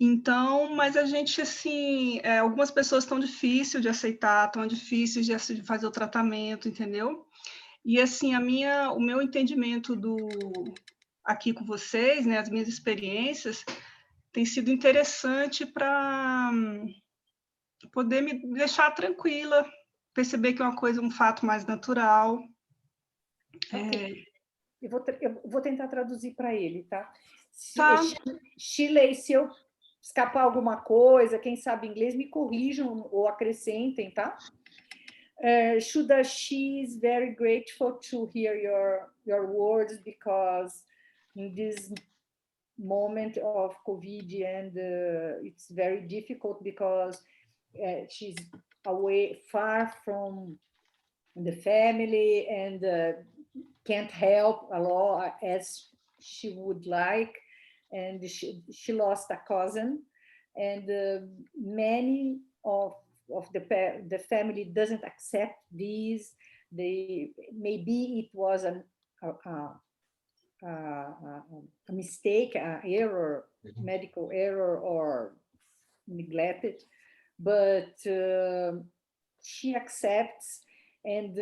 Então, mas a gente, assim, algumas pessoas estão difíceis de aceitar, estão difíceis de fazer o tratamento, entendeu? E, assim, o meu entendimento aqui com vocês, né, as minhas experiências, tem sido interessante para poder me deixar tranquila, perceber que é um fato mais natural. Okay. Eu vou tentar traduzir para ele, tá? Tá. Shirley, se eu escapar alguma coisa, quem sabe inglês, me corrijam ou acrescentem, tá? Shuddha, she's very grateful to hear your words, because in this moment of COVID, and it's very difficult because she's away, far from the family, and can't help a lot as she would like, and she lost a cousin, and many of the family doesn't accept this. Maybe it was a mistake, an error, medical error, or neglected, but she accepts, and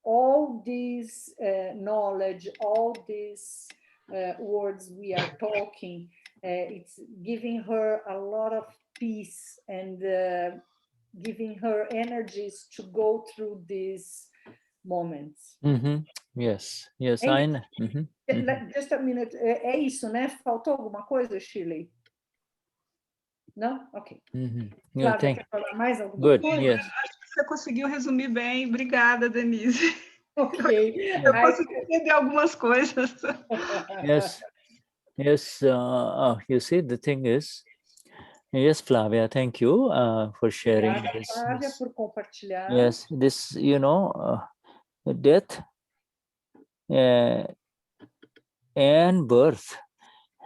all this knowledge, all these words we are talking, it's giving her a lot of peace, and giving her energies to go through these moments. Yes, I know. Just a minute. É isso, né? Faltou alguma coisa, Shirley? Não? Ok. Yeah, Flávia, quer falar mais alguma Good, coisa? yes. Acho que você conseguiu resumir bem. Obrigada, Denise. Ok. Eu consegui entender algumas coisas. Yes. You see, the thing is, yes, Flavia, thank you for sharing Obrigada, this. Flávia, por compartilhar. Yes, this, death and birth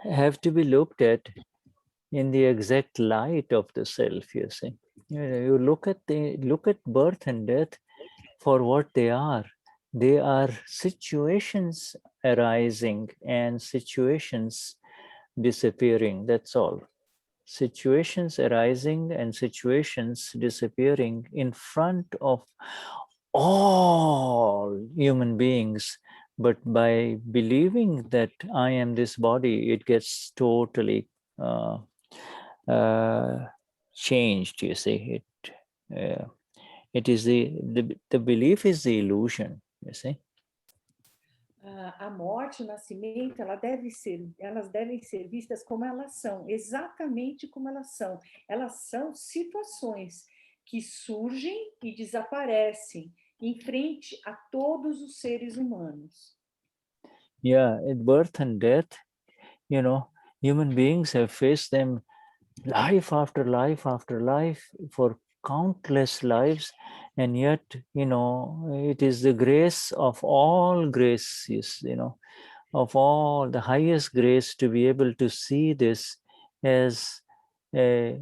have to be looked at in the exact light of the self. You see, you look at birth and death for what they are. They are situations arising and situations disappearing. That's all. Situations arising and situations disappearing in front of all human beings. But by believing that I am this body, it gets totally changed. You see, it is the belief is the illusion. You see. A morte, o nascimento, elas devem ser vistas como elas são, exatamente como elas são. Elas são situações que surgem e desaparecem em frente a todos os seres humanos. Yeah, at birth and death, human beings have faced them life after life after life for countless lives, and yet, it is the grace of all graces, of all the highest grace, to be able to see this as a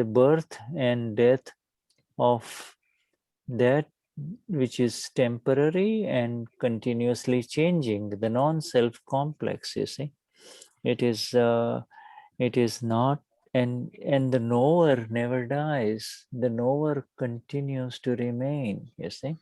birth and death of that which is temporary and continuously changing, the non-self complex. You see, it is not, and the knower never dies. The knower continues to remain. You see.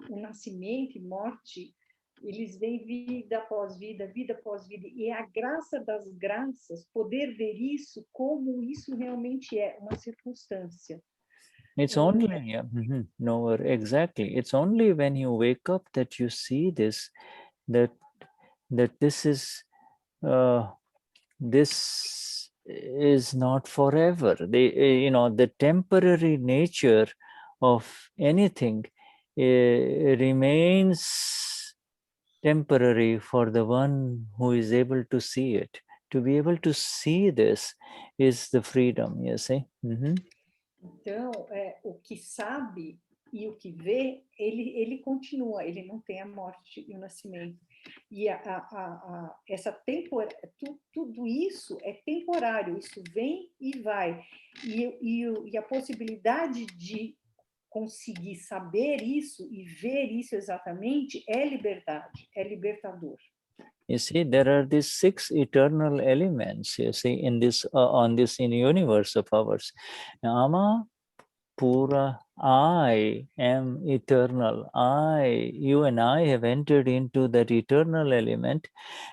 O nascimento e morte, eles vêm vida após vida, vida após vida, e a graça das graças, poder ver isso como isso realmente é, uma circunstância. It's only, knower, exactly. It's only when you wake up that you see this, that this is not forever. The temporary nature of anything remains temporary for the one who is able to see it. To be able to see this is the freedom, you see. Então, o que sabe e o que vê, ele continua, ele não tem a morte e o nascimento. E tudo isso é temporário, isso vem e vai. E a possibilidade de conseguir saber isso e ver isso exatamente é liberdade, é libertador. You see, there are these 6 eternal elements, you see, in this on this in universe of ours. Ama Pura, I am eternal. You and I have entered into that eternal element,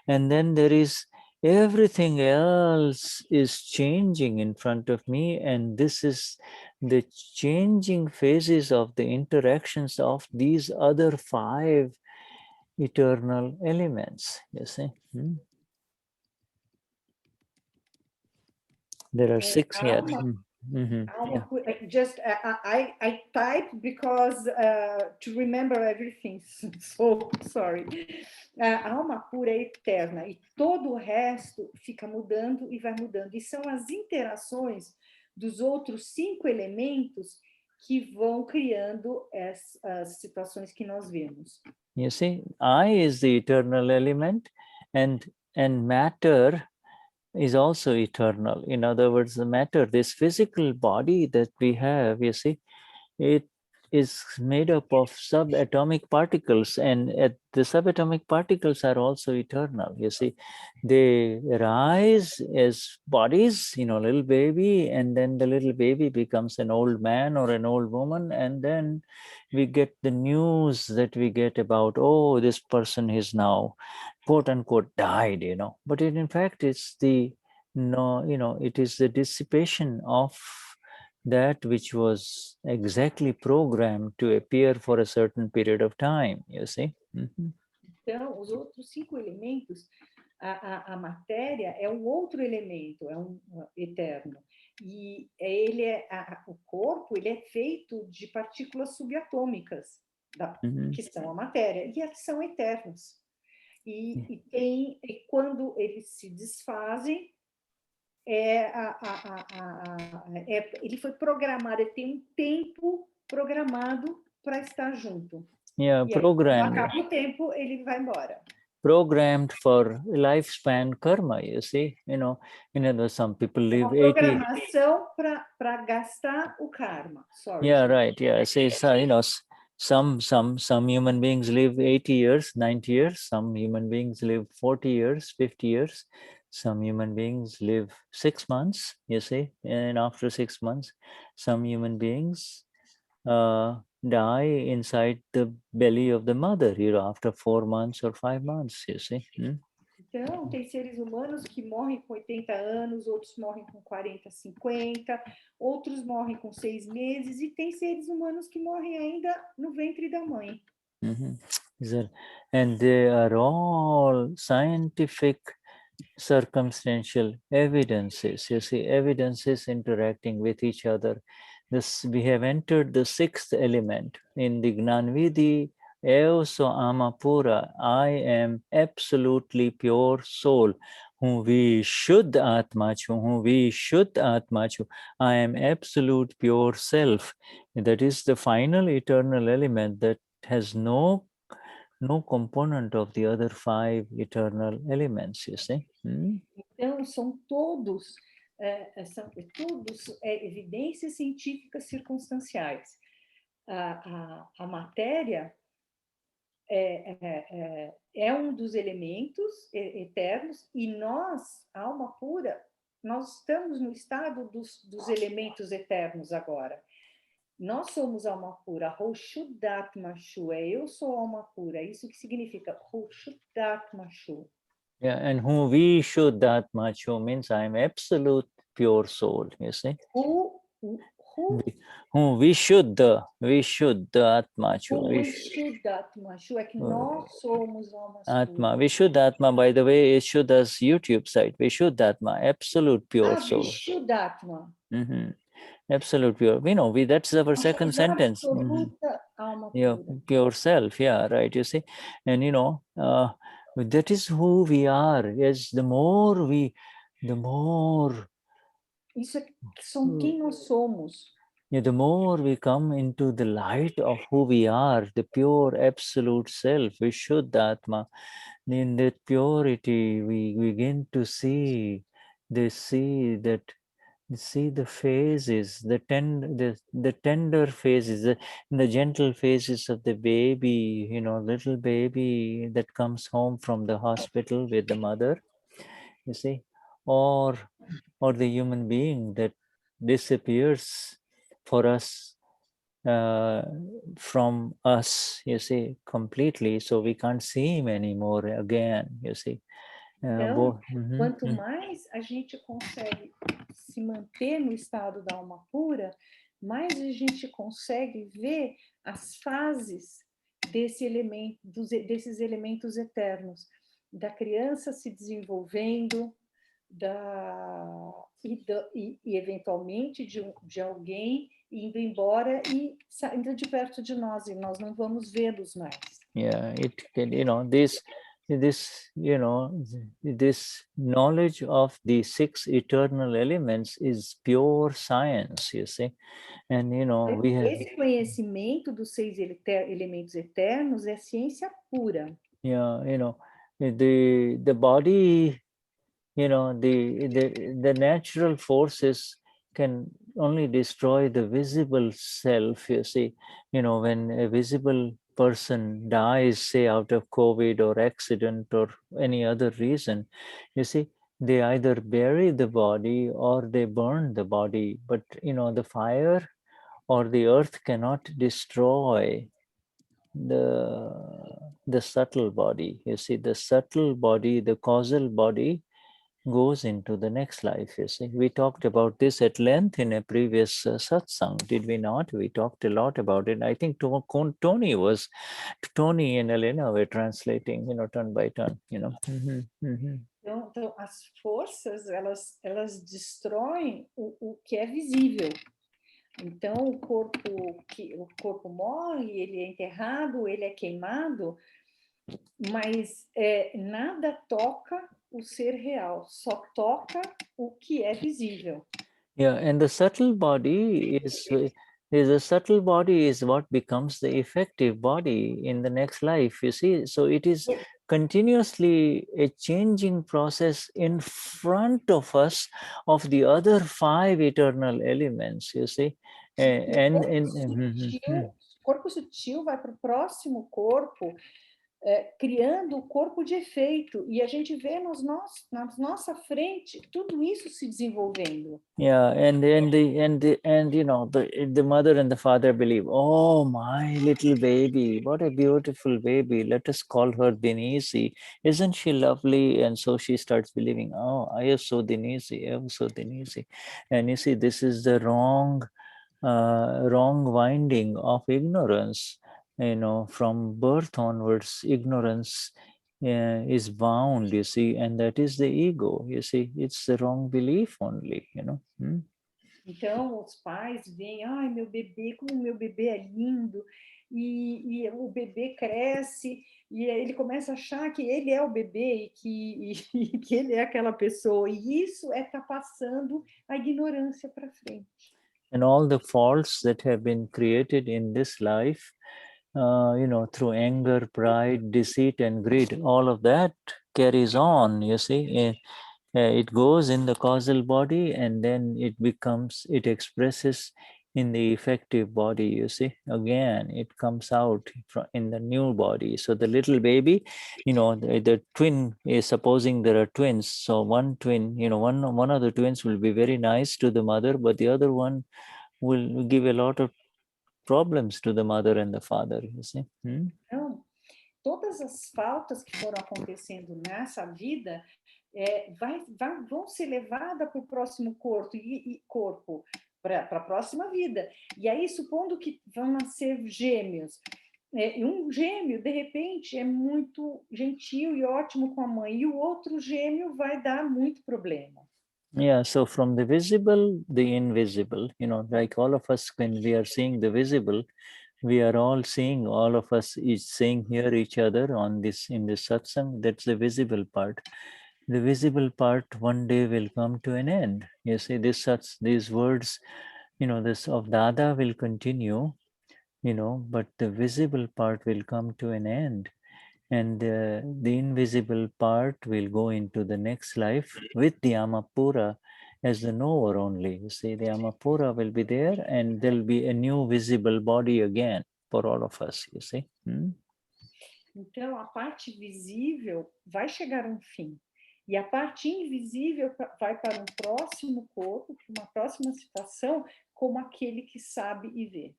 and then there is everything else is changing in front of me, and this is the changing phases of the interactions of these other 5 eternal elements, you see. There are 6 here. Just I typed because to remember everything. So sorry. A alma pura é eterna e todo o resto fica mudando e vai mudando. E são as interações dos outros 5 elementos que vão criando as situações que nós vemos. You see, I is the eternal element, and matter is also eternal. In other words, the matter, this physical body that we have, you see, it is made up of subatomic particles, and the subatomic particles are also eternal. You see, they rise as bodies, little baby, and then the little baby becomes an old man or an old woman, and then we get the news that we get about, oh, this person is now quote unquote died, but in fact it's it is the dissipation of that which was exactly programmed to appear for a certain period of time, you see. Então, os outros 5 elementos, a matéria é um outro elemento, é um eterno. E o corpo ele é feito de partículas subatômicas, que são a matéria, e elas são eternas. E quando eles se desfazem, ele foi programado, ele tem um tempo programado para estar junto. Yeah, programmed. Acaba o tempo, ele vai embora. Programmed for lifespan karma, you see, some people live 80. Programação para gastar o karma. Sorry. Yeah, right. Yeah, see, so, some human beings live 80 years, 90 years. Some human beings live 40 years, 50 years. Some human beings live 6 months, you see, and after 6 months, some human beings die inside the belly of the mother, after 4 months or 5 months, you see. Então, tem seres humanos que morrem com 80 anos, outros morrem com 40, 50, outros morrem com 6 meses, e tem seres humanos que morrem ainda no ventre da mãe. And they are all scientific circumstantial evidences, you see, evidences interacting with each other. We have entered the 6th element in the Gnanvidhi. Eu sou alma pura, I am absolutely pure soul. Whom we Vishuddhatma chu, I am absolute pure self. That is the final eternal element that has no component of the other 5 eternal elements, you see. Então, são todos evidências científicas circunstanciais. A matéria é um dos elementos eternos, e nós, a alma pura, nós estamos no estado dos elementos eternos agora. Nós somos alma pura, Vishuddhatma Shu, eu sou alma pura, isso que significa Vishuddhatma Shu. Yeah, and whom we Vishuddhatma Chu means I am absolute pure soul, you see. Whom Vishuddhatma Chu. Vishuddhatma Shu é que nós somos almas Atma. Vishuddhatma, by the way, is Shuddha's YouTube site. Vishuddhatma, absolute pure soul. Vishuddhatma. Absolute pure. That's our second sentence. Pure self. Yeah, right. You see, and that is who we are. Yes, the more. Isso são quem nós somos. Yeah, the more we come into the light of who we are, the pure absolute self, Vishuddhatma, in that purity we begin to see that You see the phases, the tender phases, the gentle phases of the baby, little baby that comes home from the hospital with the mother, you see, or the human being that disappears for us, from us, you see, completely, so we can't see him anymore again, you see. Então, quanto mais a gente consegue se manter no estado da alma pura, mais a gente consegue ver as fases desses elementos eternos, da criança se desenvolvendo, e eventualmente de alguém indo embora e saindo de perto de nós, e nós não vamos vê-los mais. Yeah, it can, this knowledge of the 6 eternal elements is pure science, you see. And we have, esse conhecimento dos 6 elementos eternos é ciência pura. yeah, the body, the natural forces can only destroy the visible self, you see. When a visible person dies, say out of COVID or accident or any other reason, you see, they either bury the body or they burn the body, but the fire or the earth cannot destroy the subtle body. You see, the subtle body, the causal body, goes into the next life, you see. We talked about this at length in a previous satsang, did we not? We talked a lot about it. I think Tony and Elena were translating, turn by turn, Então, as forças, elas destroem o que é visível. Então, o corpo morre, ele é enterrado, ele é queimado, mas nada toca o ser real, só toca o que é visível. Yeah, and the subtle body is what becomes the effective body in the next life, you see. So it is continuously a changing process in front of us of the other 5 eternal elements, you see. O corpo sutil vai para o próximo corpo, criando o corpo de efeito, e a gente vê na nossa frente tudo isso se desenvolvendo. Yeah, and the mother and the father believe, oh, my little baby, what a beautiful baby, let us call her Denize, isn't she lovely? And so she starts believing, oh, I am so Denize, and you see, this is the wrong winding of ignorance. From birth onwards, ignorance is bound, you see, and that is the ego, you see. It's the wrong belief only, Então, os pais veem, ai, como meu bebê é lindo, e o bebê cresce, e ele começa a achar que ele é o bebê, e que ele é aquela pessoa, e isso tá passando a ignorância para frente. And all the faults that have been created in this life, through anger, pride, deceit, and greed, all of that carries on, you see. It goes in the causal body, and then it expresses in the effective body, you see. Again, it comes out in the new body. So the little baby, the twin is, supposing there are twins. So one twin, one of the twins will be very nice to the mother, but the other one will give a lot of problems to the mother and the father, you see. Então, todas as faltas que foram acontecendo nessa vida vão ser levadas para o próximo corpo, para a próxima vida. E aí, supondo que vão nascer gêmeos, um gêmeo, de repente, é muito gentil e ótimo com a mãe, e o outro gêmeo vai dar muito problema. Yeah, so from the visible, the invisible, like all of us, when we are seeing the visible, we are all seeing, all of us is seeing here each other in this satsang. That's the visible part. The visible part one day will come to an end. You see, these words, this of Dada will continue, but the visible part will come to an end. And the invisible part will go into the next life with the Amapura as the knower only. You see, the Amapura will be there, and there'll be a new visible body again for all of us, you see. Então, a parte visível vai chegar a um fim. E a parte invisível vai para um próximo corpo, para uma próxima situação, como aquele que sabe e vê.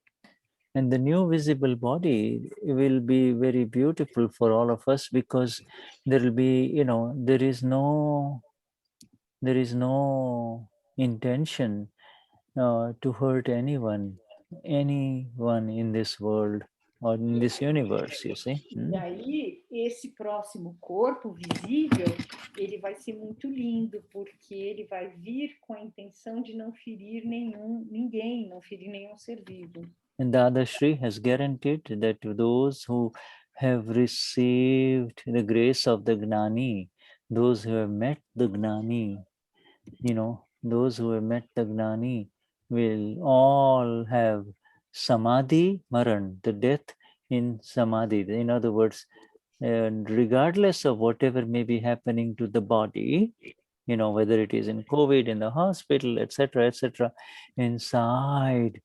And the new visible body will be very beautiful for all of us, because there will be, you know, there is no intention to hurt anyone in this world or in this universe, you see. E aí, esse próximo corpo visível, ele vai ser muito lindo, porque ele vai vir com a intenção de não ferir ninguém, não ferir nenhum ser vivo. And Dadashri has guaranteed that those who have received the grace of the Gnani, those who have met the Gnani, you know, those who have met the Gnani will all have Samadhi Maran, the death in Samadhi. In other words, regardless of whatever may be happening to the body, you know, whether it is in COVID, in the hospital, etc., inside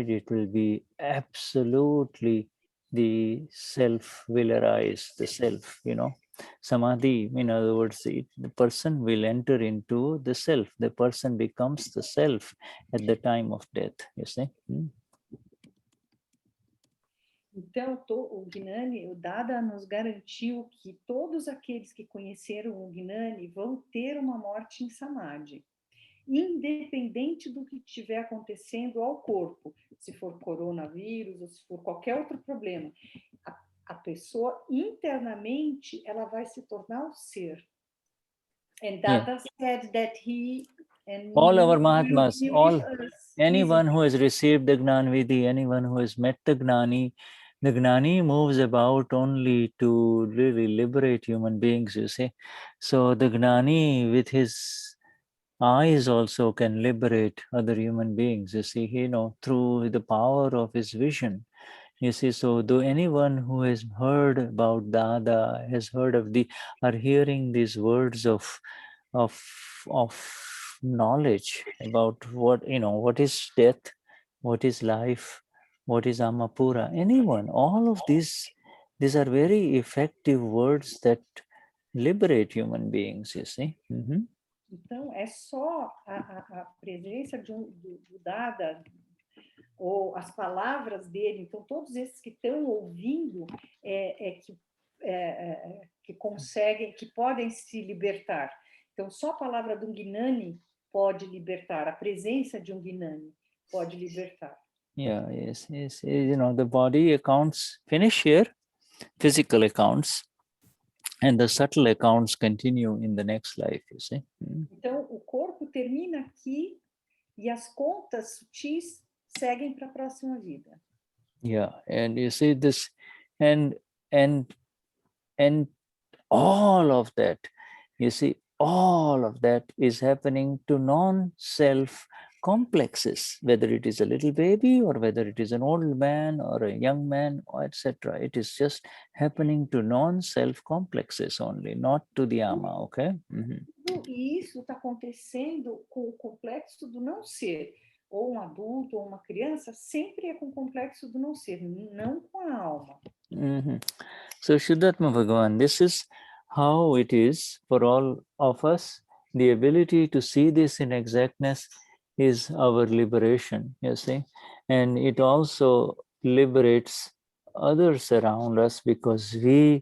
it will be absolutely the self will arise, the self, you know. Samadhi, in other words, the person will enter into the self. The person becomes the self at the time of death, you see. Então, o Gnani, o Dada nos garantiu que todos aqueles que conheceram o Gnani vão ter uma morte em Samadhi, independente do que estiver acontecendo ao corpo, se for coronavírus ou se for qualquer outro problema. A pessoa internamente ela vai se tornar o ser. And Dada said that he and all our Mahatmas, anyone who has received the Gnanvidhi, anyone who has met the Gnani moves about only to really liberate human beings, you see. So the Gnani with his eyes also can liberate other human beings, you see, you know, through the power of his vision. You see, so though anyone who has heard about Dada, has heard of are hearing these words of knowledge about what, you know, what is death, what is life, what is Amapura, anyone, all of these are very effective words that liberate human beings, you see. Então, é só a presença do Dada, ou as palavras dele, então todos esses que estão ouvindo que conseguem, que podem se libertar. Então, só a palavra de um Gnani pode libertar, a presença de um Gnani pode libertar. Yeah, yes. You know, the body accounts finish here, physical accounts, and the subtle accounts continue in the next life, you see. Então, o corpo termina aqui e as contas sutis seguem para a próxima vida. Yeah, and you see this, and all of that, you see, all of that is happening to non-self complexes, whether it is a little baby or whether it is an old man or a young man, or etc. It is just happening to non-self complexes only, not to the ama, okay? E isso está acontecendo com o complexo do não ser. Ou um adulto ou uma criança, sempre é com o complexo do não ser, não com a alma. So, Vishuddhatma Bhagavan, this is how it is for all of us. The ability to see this in exactness is our liberation, you see. And it also liberates others around us, because there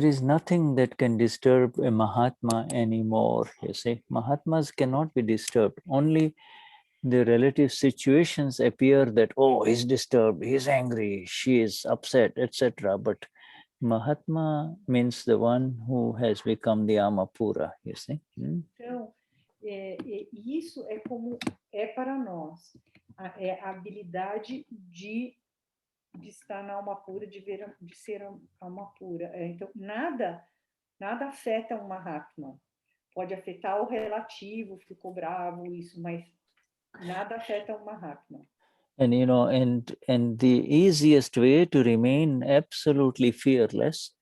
is nothing that can disturb a Mahatma anymore, you see. Mahatmas cannot be disturbed. Only the relative situations appear that, oh, he's disturbed, he's angry, she is upset, etc. But Mahatma means the one who has become the Amapura, you see. Então, isso é como é para nós, a habilidade de estar na alma pura, de ser alma pura. Então, nada afeta um Mahatma. Pode afetar o relativo, ficou bravo, isso, mas nada afeta um Mahatma. And you know, and the easiest way to remain absolutely fearless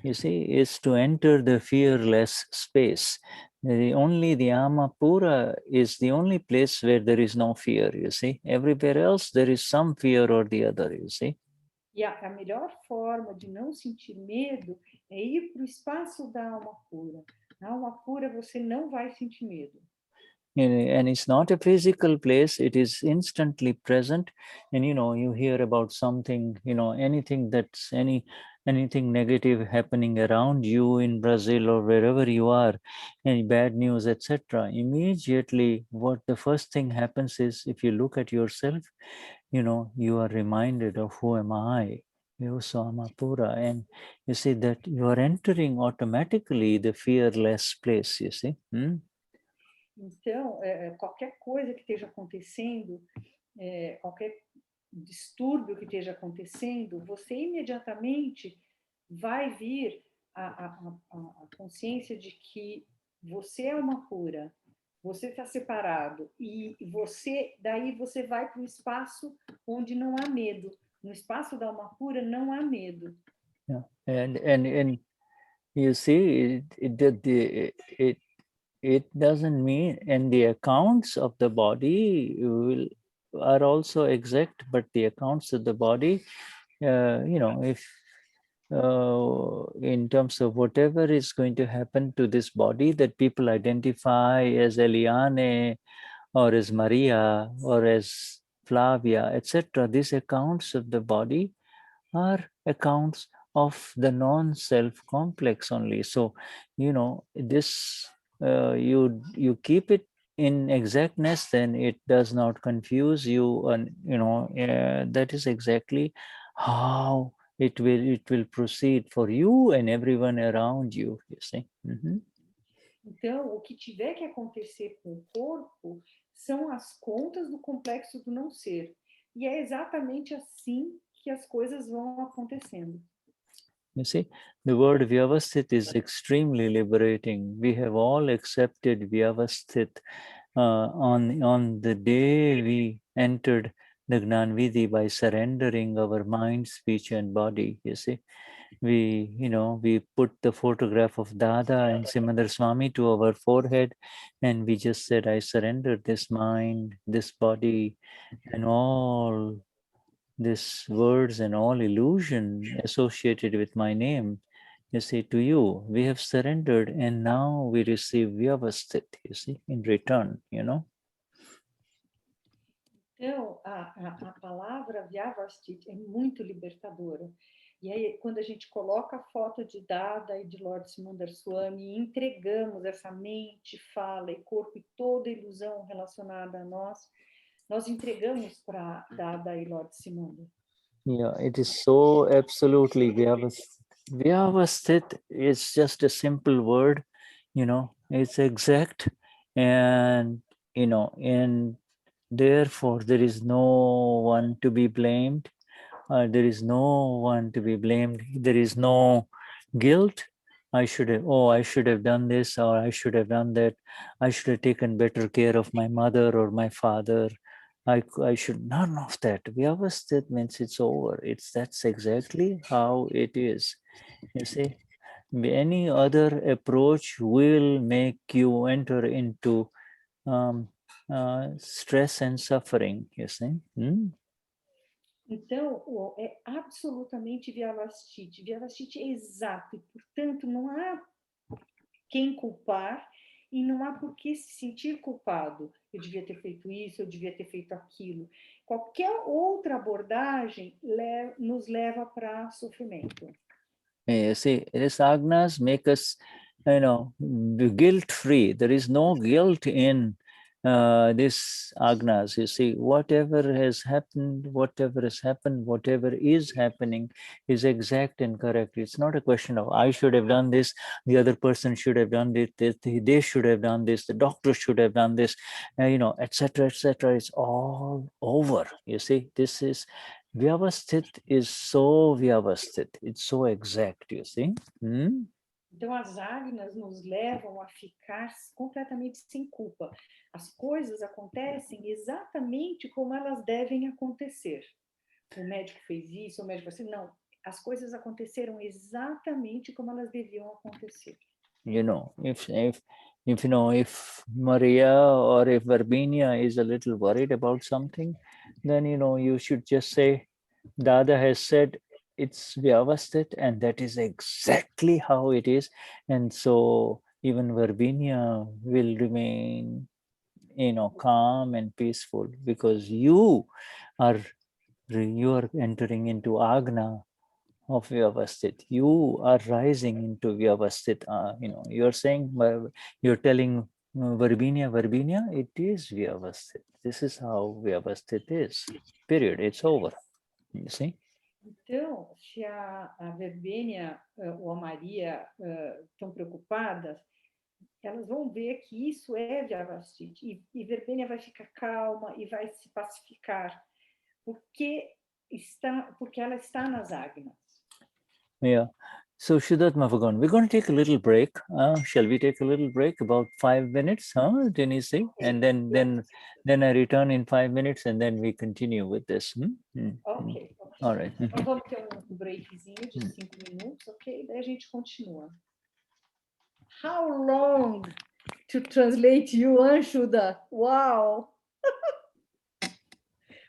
you see, is to enter the fearless space. Only the Amapura is the only place where there is no fear, you see. Everywhere else there is some fear or the other, you see. E a melhor forma de não sentir medo é ir para o espaço da alma pura. Na alma pura você não vai sentir medo. And it's not a physical place, it is instantly present. And you hear about something, anything anything negative happening around you in Brazil or wherever you are, any bad news, etc. Immediately what the first thing happens is, if you look at yourself, you are reminded of who am I, Samapura, and you see that you are entering automatically the fearless place, you see. Então, qualquer coisa que esteja acontecendo, qualquer distúrbio que esteja acontecendo, você imediatamente vai vir a consciência de que você é uma cura, você está separado, e daí você vai para um espaço onde não há medo. No espaço da alma pura não há medo. Yeah. And you see, it doesn't mean, and the accounts of the body are also exact, but the accounts of the body, if in terms of whatever is going to happen to this body that people identify as Eliane or as Maria or as Flavia, etc., these accounts of the body are accounts of the non-self complex only. So, this you keep it in exactness, then it does not confuse you, and that is exactly how it will proceed for you and everyone around you, you see. Então, o que tiver que acontecer com o corpo são as contas do complexo do não ser. E é exatamente assim que as coisas vão acontecendo. You see, the word Vyavasthit is extremely liberating. We have all accepted Vyavasthit on the day we entered the Gnan Vidhi by surrendering our mind, speech, and body. You see, we put the photograph of Dada and Simandar Swami to our forehead, and we just said, I surrender this mind, this body, and all these words and all illusion associated with my name, you see, to you. We have surrendered, and now we receive Vyavasthit, you see, in return, Então, a palavra Vyavasthit é muito libertadora. E aí, quando a gente coloca a foto de Dada e de Lord Simandar Swami, entregamos essa mente, fala e corpo e toda ilusão relacionada a nós entregamos para Dada e Lord Simandar. Yeah, it is so absolutely Vyavasthit is just a simple word, it's exact, and and therefore there is no one to be blamed. There is no one to be blamed. There is no guilt. I should have done this, or I should have done that. I should have taken better care of my mother or my father. I should, none of that. Vyavasthit means it's over. That's exactly how it is. You see, any other approach will make you enter into stress and suffering, you see. Então, é absolutamente Vyavasthit. Vyavasthit é exato, e, portanto, não há quem culpar e não há por que se sentir culpado. Eu devia ter feito isso, eu devia ter feito aquilo. Qualquer outra abordagem nos leva para sofrimento. You see, these agnas make us, guilt-free. There is no guilt in this agnas. You see, whatever has happened, whatever is happening is exact and correct. It's not a question of I should have done this, the other person should have done this, they should have done this, the doctor should have done this, etc., etc. It's all over. You see, this is Vyavasthit is so Vyavasthit. It's so exact, you see. Então, as agnas nos levam a ficar completamente sem culpa. As coisas acontecem exatamente como elas devem acontecer. O médico fez isso, o médico fez assim. Não, as coisas aconteceram exatamente como elas deviam acontecer. You know, if you know, if Maria or if Verbenia is a little worried about something, then you know you should just say, Dada has said it's Vyavasthit, and that is exactly how it is. And so even Verbenia will remain, you know, calm and peaceful, because you are entering into Agna of Vyavasthit. You are rising into Vyavasthit. You know, you're saying, you're telling Verbenia, it is Vyavasthit. This is how Vyavasthit is. Period. It's over. You see? Então, se a Verbênia ou a Maria estão preocupadas, elas vão ver que isso é Vyavasthit. E Verbênia vai ficar calma e vai se pacificar, porque ela está nas Agnas. Yeah. So Shuddhatma Bhagavan, we're going to take a little break. Shall we take a little break, about 5 minutes, Denize? Okay. And then I return in 5 minutes, and then we continue with this. Ok. All right. Nós vamos ter um breakzinho de 5 minutos, ok? Daí a gente continua. How long to translate you, Shuddha? Uau!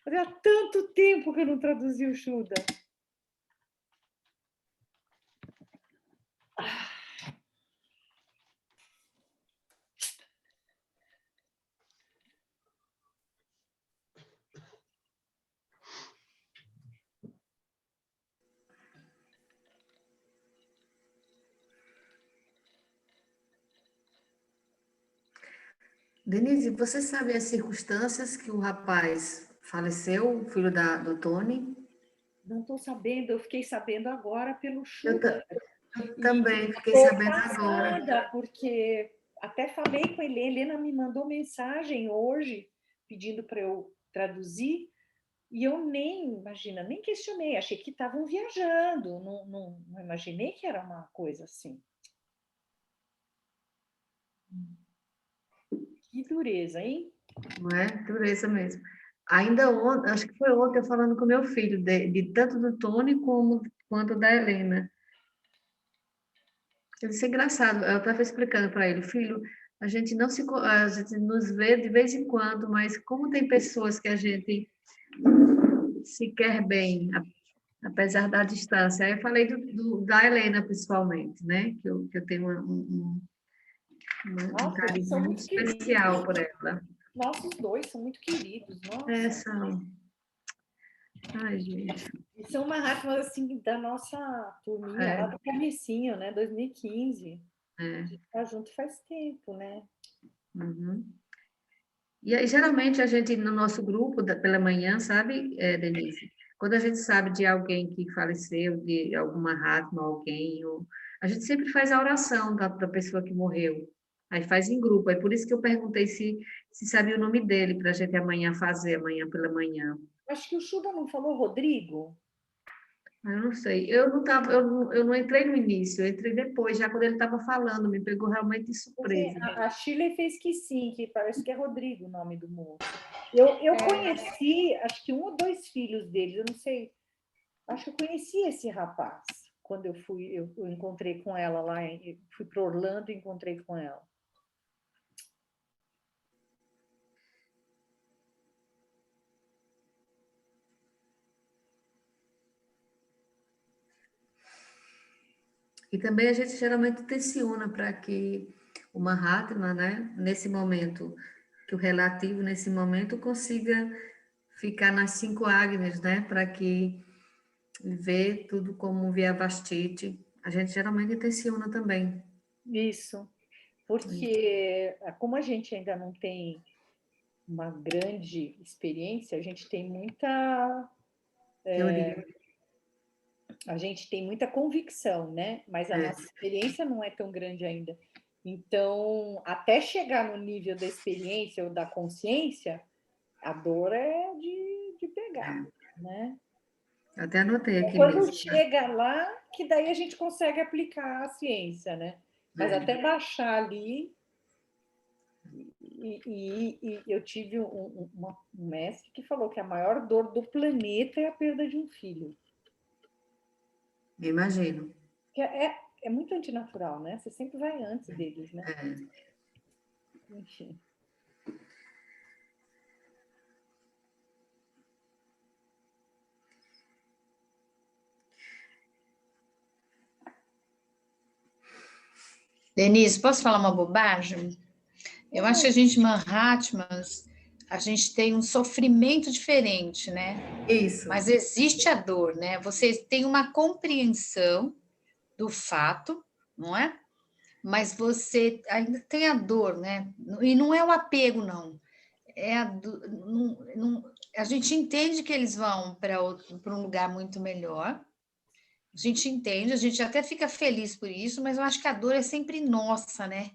Fazia tanto tempo que eu não traduzi o Shuddha. Denize, você sabe as circunstâncias que o rapaz faleceu, o filho do Tony? Não estou sabendo, eu fiquei sabendo agora pelo Shuddha. Eu também fiquei sabendo agora. Porque até falei com a Helena me mandou mensagem hoje pedindo para eu traduzir, e eu nem questionei, achei que estavam viajando, não imaginei que era uma coisa assim. Que dureza, hein? Não é? Dureza mesmo. Ainda ontem, acho que foi ontem, eu falando com meu filho, de tanto do Tony quanto da Helena. Isso é engraçado, eu estava explicando para ele, filho, a gente nos vê de vez em quando, mas como tem pessoas que a gente se quer bem, apesar da distância. Aí eu falei da Helena, principalmente, né? Que eu tenho um carinho muito especial por ela. Nossos dois são muito queridos, nossa. São. Ai, gente. E são Mahatmas, assim, da nossa turminha, lá do comecinho, né? 2015. A gente tá junto faz tempo, né? Uhum. E aí, geralmente, a gente, no nosso grupo, pela manhã, sabe, Denise? Quando a gente sabe de alguém que faleceu, de alguma Mahatma, alguém, a gente sempre faz a oração da pessoa que morreu. Aí faz em grupo. É por isso que eu perguntei se sabia o nome dele, para a gente amanhã fazer, amanhã pela manhã. Acho que o Shuddha não falou Rodrigo? Eu não sei. Eu não entrei no início, eu entrei depois, já quando ele estava falando, me pegou realmente de surpresa. A Shirley fez que sim, que parece que é Rodrigo o nome do moço. Eu conheci, acho que 1 ou 2 filhos deles, eu não sei. Acho que eu conheci esse rapaz quando eu encontrei com ela lá, fui para Orlando e encontrei com ela. E também a gente geralmente tensiona para que o Mahatma, né, nesse momento, que o relativo nesse momento consiga ficar nas 5 Agnes, né, para que vê tudo como Vyavasthiti. A gente geralmente tensiona também. Isso, porque como a gente ainda não tem uma grande experiência, a gente tem muita Teoria. A gente tem muita convicção, né? Mas a nossa experiência não é tão grande ainda. Então, até chegar no nível da experiência ou da consciência, a dor é de pegar, né? Até anotei aqui Quando mesmo. chega lá, que daí a gente consegue aplicar a ciência, né? Mas até baixar ali... E eu tive um mestre que falou que a maior dor do planeta é a perda de um filho. Imagino. É muito antinatural, né? Você sempre vai antes deles, né? Enfim. Denise, posso falar uma bobagem? Eu acho que a gente, Mahatmas, a gente tem um sofrimento diferente, né? Isso. Mas existe a dor, né? Você tem uma compreensão do fato, não é? Mas você ainda tem a dor, né? E não é o apego, não. A gente entende que eles vão para um lugar muito melhor. A gente entende, a gente até fica feliz por isso, mas eu acho que a dor é sempre nossa, né?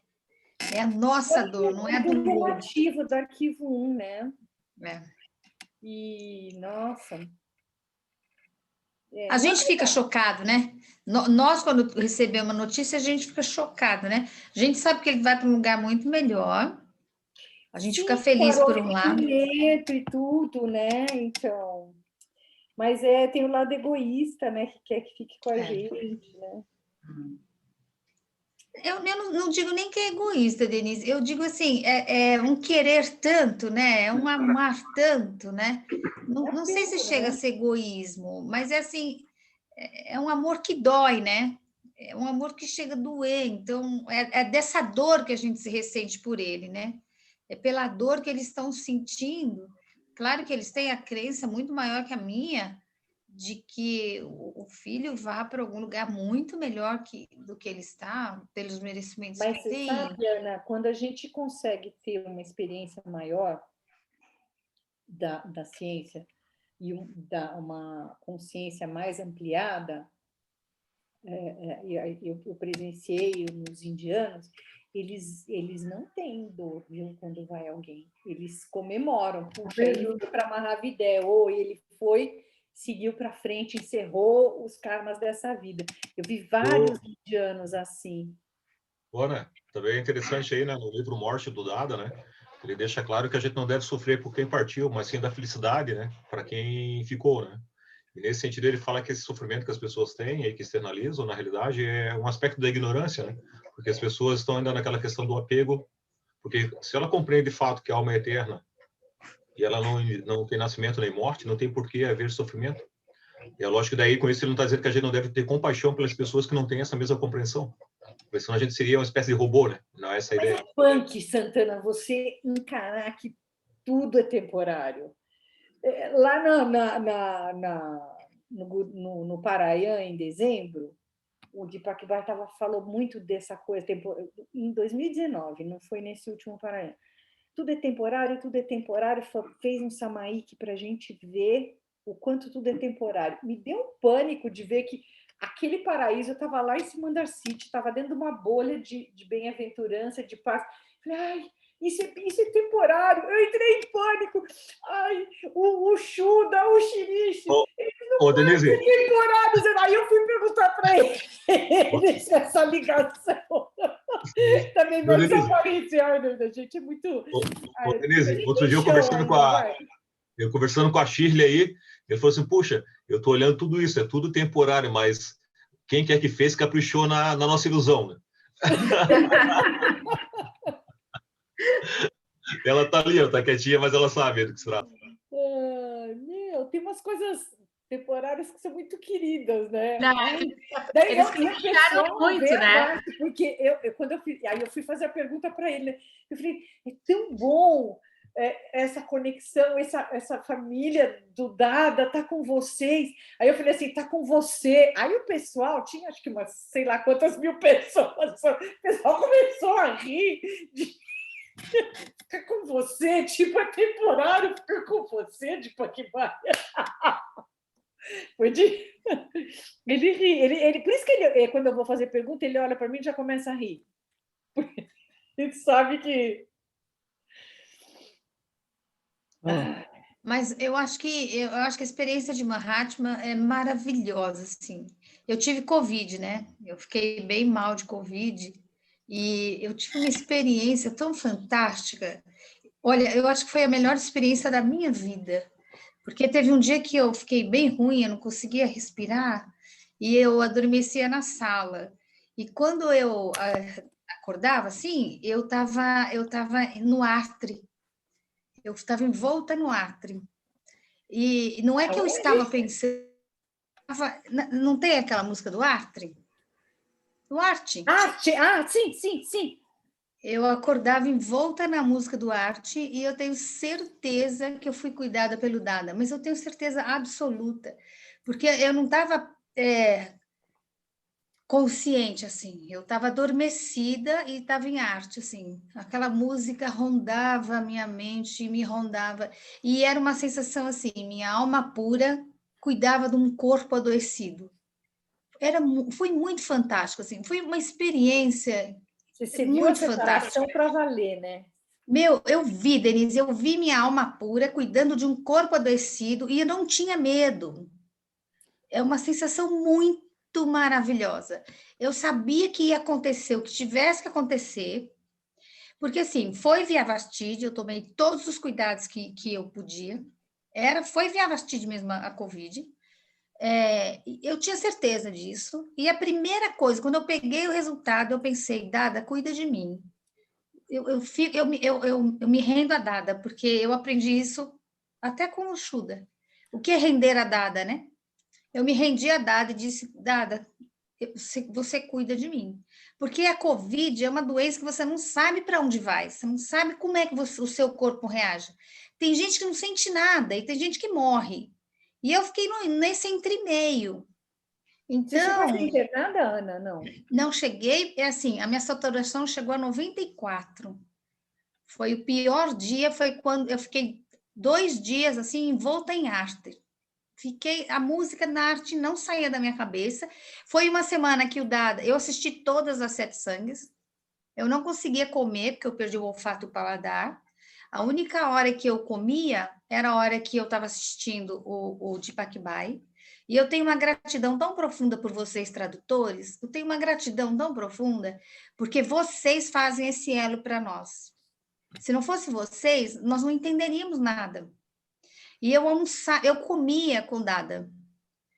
É a nossa dor, não é a do outro. Relativo do arquivo 1, né? É. E, nossa... A gente fica chocado, né? Nós, quando recebemos uma notícia, a gente fica chocado, né? A gente sabe que ele vai para um lugar muito melhor. A gente fica feliz por um lado. E tudo, né? Então... Mas tem o lado egoísta, né? Que quer que fique com a gente, né? Eu não digo nem que é egoísta, Denise. Eu digo assim, é um querer tanto, né? É um amar tanto, né? Não sei se chega a ser egoísmo, mas é assim, é um amor que dói, né? É um amor que chega a doer. Então, é dessa dor que a gente se ressente por ele, né? É pela dor que eles estão sentindo. Claro que eles têm a crença muito maior que a minha, de que o filho vá para algum lugar muito melhor do que ele está, pelos merecimentos Mas que tem. sabe, Ana, quando a gente consegue ter uma experiência maior da ciência e uma consciência mais ampliada, eu presenciei nos indianos, eles não têm dor, viu, quando vai alguém. Eles comemoram. Puxa, ele foi para Mahavidya, ou ele seguiu para frente, encerrou os karmas dessa vida. Eu vi vários indianos assim. Ana, também é interessante aí, né, no livro Morte do Dada, né? Ele deixa claro que a gente não deve sofrer por quem partiu, mas sim da felicidade, né, para quem ficou, né? E nesse sentido ele fala que esse sofrimento que as pessoas têm e que externalizam, na realidade, é um aspecto da ignorância, né? Porque as pessoas estão ainda naquela questão do apego, porque se ela compreende de fato que a alma é eterna e ela não tem nascimento nem morte, não tem por que haver sofrimento. E é lógico que daí, com isso, ele não está dizendo que a gente não deve ter compaixão pelas pessoas que não têm essa mesma compreensão. Porque senão a gente seria uma espécie de robô, né? Não é essa a ideia. Mas é punk, Santana, você encarar que tudo é temporário. Lá no Paraiã, em dezembro, o Deepak Bhargava falou muito dessa coisa, em 2019, não foi nesse último Paraiã. Tudo é temporário, fez um samaíque para a gente ver o quanto tudo é temporário. Me deu um pânico de ver que aquele paraíso, eu estava lá em Samandar City, estava dentro de uma bolha de bem-aventurança, de paz. Falei, ai, isso é temporário. Eu entrei em pânico. Ai, o Shuddha, o Shirishi, eles não podem ser temporários. Aí eu fui perguntar para eles essa ligação. Também me desapareceu. A gente é muito... Denise, outro dia eu conversando com a Shirley aí, ele falou assim, puxa, eu estou olhando tudo isso, é tudo temporário, mas quem quer que fez caprichou na nossa ilusão, né? Ela está ali, ela está quietinha, mas ela sabe do que se trata. Tem umas coisas temporárias que são muito queridas, né? Daí eles capricharam muito, né? Porque eu fui fazer a pergunta para ele, né? Eu falei, é tão bom essa conexão, essa família do Dada tá com vocês. Aí eu falei assim, tá com você. Aí o pessoal, tinha acho que umas sei lá quantas mil pessoas, o pessoal começou a rir ficar com você, tipo, é temporário ficar com você, tipo, aqui vai. Ele ri, por isso que quando eu vou fazer pergunta, ele olha para mim e já começa a rir. Ele sabe que... Mas eu acho que a experiência de Mahatma é maravilhosa, assim. Eu tive Covid, né? Eu fiquei bem mal de Covid e eu tive uma experiência tão fantástica. Olha, eu acho que foi a melhor experiência da minha vida, porque teve um dia que eu fiquei bem ruim, eu não conseguia respirar, e eu adormecia na sala. E quando eu acordava, assim, eu estava no ártere. Eu estava envolta no ártere. E não é que eu estava pensando... Não tem aquela música do ártere? Do arte? Sim, sim, sim. Eu acordava envolta na música do arte e eu tenho certeza que eu fui cuidada pelo Dada, mas eu tenho certeza absoluta, porque eu não estava consciente, assim, eu estava adormecida e estava em arte, assim, aquela música rondava a minha mente, me rondava, e era uma sensação assim, minha alma pura cuidava de um corpo adoecido. Foi muito fantástico, assim, foi uma experiência Você viu muito a fantástica. separação para valer, né? Meu, eu vi, Denise, eu vi minha alma pura cuidando de um corpo adoecido e eu não tinha medo. É uma sensação muito maravilhosa. Eu sabia que ia acontecer o que tivesse que acontecer, porque assim, foi via Vastide, eu tomei todos os cuidados que eu podia. Foi via Vastide mesmo a Covid. Eu tinha certeza disso. E a primeira coisa, quando eu peguei o resultado, eu pensei, Dada, cuida de mim. Eu me rendo a Dada, porque eu aprendi isso até com o Shuddha. O que é render a Dada, né? Eu me rendi a Dada e disse, Dada, você cuida de mim. Porque a Covid é uma doença que você não sabe para onde vai, você não sabe como é que o seu corpo reage. Tem gente que não sente nada e tem gente que morre. E eu fiquei nesse entre-meio. Você chegou a ser Então, internada, Ana? Não. não cheguei, assim, a minha saturação chegou a 94. Foi o pior dia, foi quando eu fiquei 2 dias, assim, envolta em arte. A música na arte não saía da minha cabeça. Foi uma semana que eu assisti todas as 7 sangues. Eu não conseguia comer, porque eu perdi o olfato e o paladar. A única hora que eu comia era a hora que eu estava assistindo o Deepak Bai. E eu tenho uma gratidão tão profunda por vocês, tradutores. Eu tenho uma gratidão tão profunda, porque vocês fazem esse elo para nós. Se não fosse vocês, nós não entenderíamos nada. E eu comia com Dada.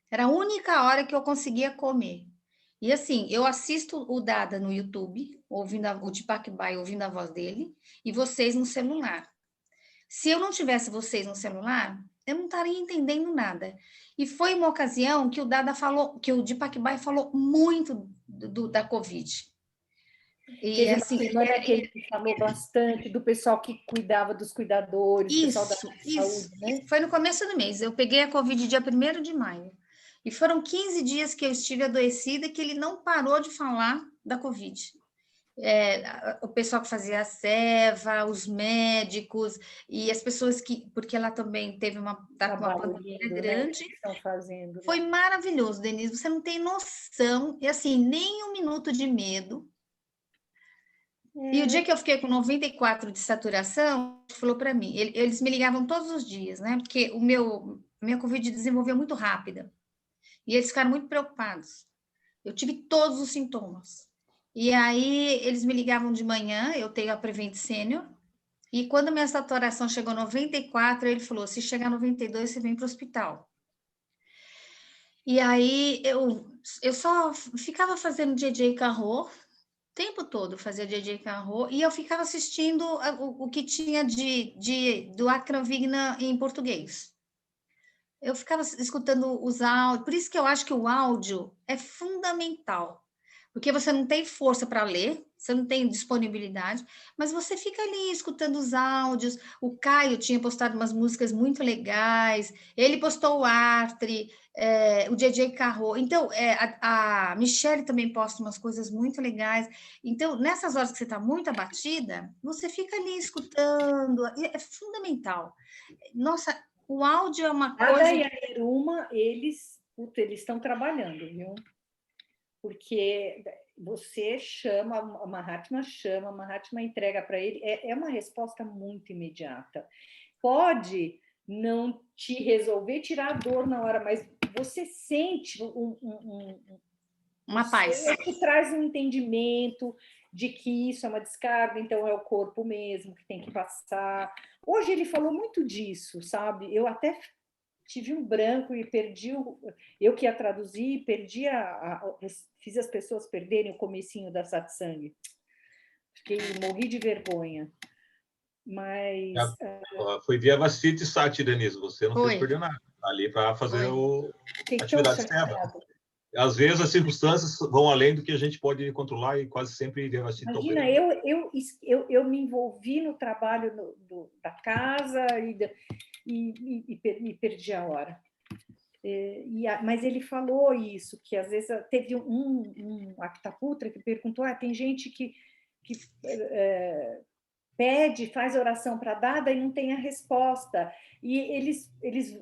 Era a única hora que eu conseguia comer. E assim, eu assisto o Dada no YouTube, ouvindo o Deepak Bai, ouvindo a voz dele, e vocês no celular. Se eu não tivesse vocês no celular, eu não estaria entendendo nada. E foi uma ocasião que o Dada falou, que o Deepak Bai falou muito da Covid. E teve assim, uma semana que ele falou bastante do pessoal que cuidava dos cuidadores, pessoal da saúde, né? Foi no começo do mês. Eu peguei a Covid dia 1º de maio. E foram 15 dias que eu estive adoecida que ele não parou de falar da Covid. O pessoal que fazia a ceva, os médicos e as pessoas porque ela também teve uma pandemia grande. Né, estão fazendo, Foi maravilhoso, Denise. Você não tem noção, e assim, nem um minuto de medo. E o dia que eu fiquei com 94 de saturação, falou para mim, eles me ligavam todos os dias, né? Porque minha Covid desenvolveu muito rápida. E eles ficaram muito preocupados. Eu tive todos os sintomas. E aí eles me ligavam de manhã, eu tenho a Prevent Senior, e quando minha saturação chegou a 94, ele falou, se chegar a 92, você vem para o hospital. E aí eu só ficava fazendo DJ Carro, o tempo todo fazia DJ Carro, e eu ficava assistindo o que tinha do Akram Vignan em português. Eu ficava escutando os áudios, por isso que eu acho que o áudio é fundamental, porque você não tem força para ler, você não tem disponibilidade, mas você fica ali escutando os áudios. O Caio tinha postado umas músicas muito legais, ele postou o Artre, o DJ Carro, então a Michelle também posta umas coisas muito legais. Então, nessas horas que você está muito abatida, você fica ali escutando, é fundamental. Nossa, o áudio é uma coisa... Ada e a Eruma, eles estão trabalhando, viu? Porque você chama, a Mahatma entrega para ele, é uma resposta muito imediata. Pode não te resolver tirar a dor na hora, mas você sente uma paz. Isso traz um entendimento de que isso é uma descarga, então é o corpo mesmo que tem que passar. Hoje ele falou muito disso, sabe? Eu até tive um branco e perdi eu que ia traduzir, fiz as pessoas perderem o comecinho da satsang. Morri de vergonha. Mas foi via Vastiti Sati, Denise. Você não fez perder nada. Ali para fazer a atividade externa. Às vezes as circunstâncias vão além do que a gente pode controlar e quase sempre via Vastiti. Imagina, eu me envolvi no trabalho da casa e perdi a hora. Mas ele falou isso, que às vezes teve um Aktaputra que perguntou, tem gente que pede, faz oração para Dada e não tem a resposta. E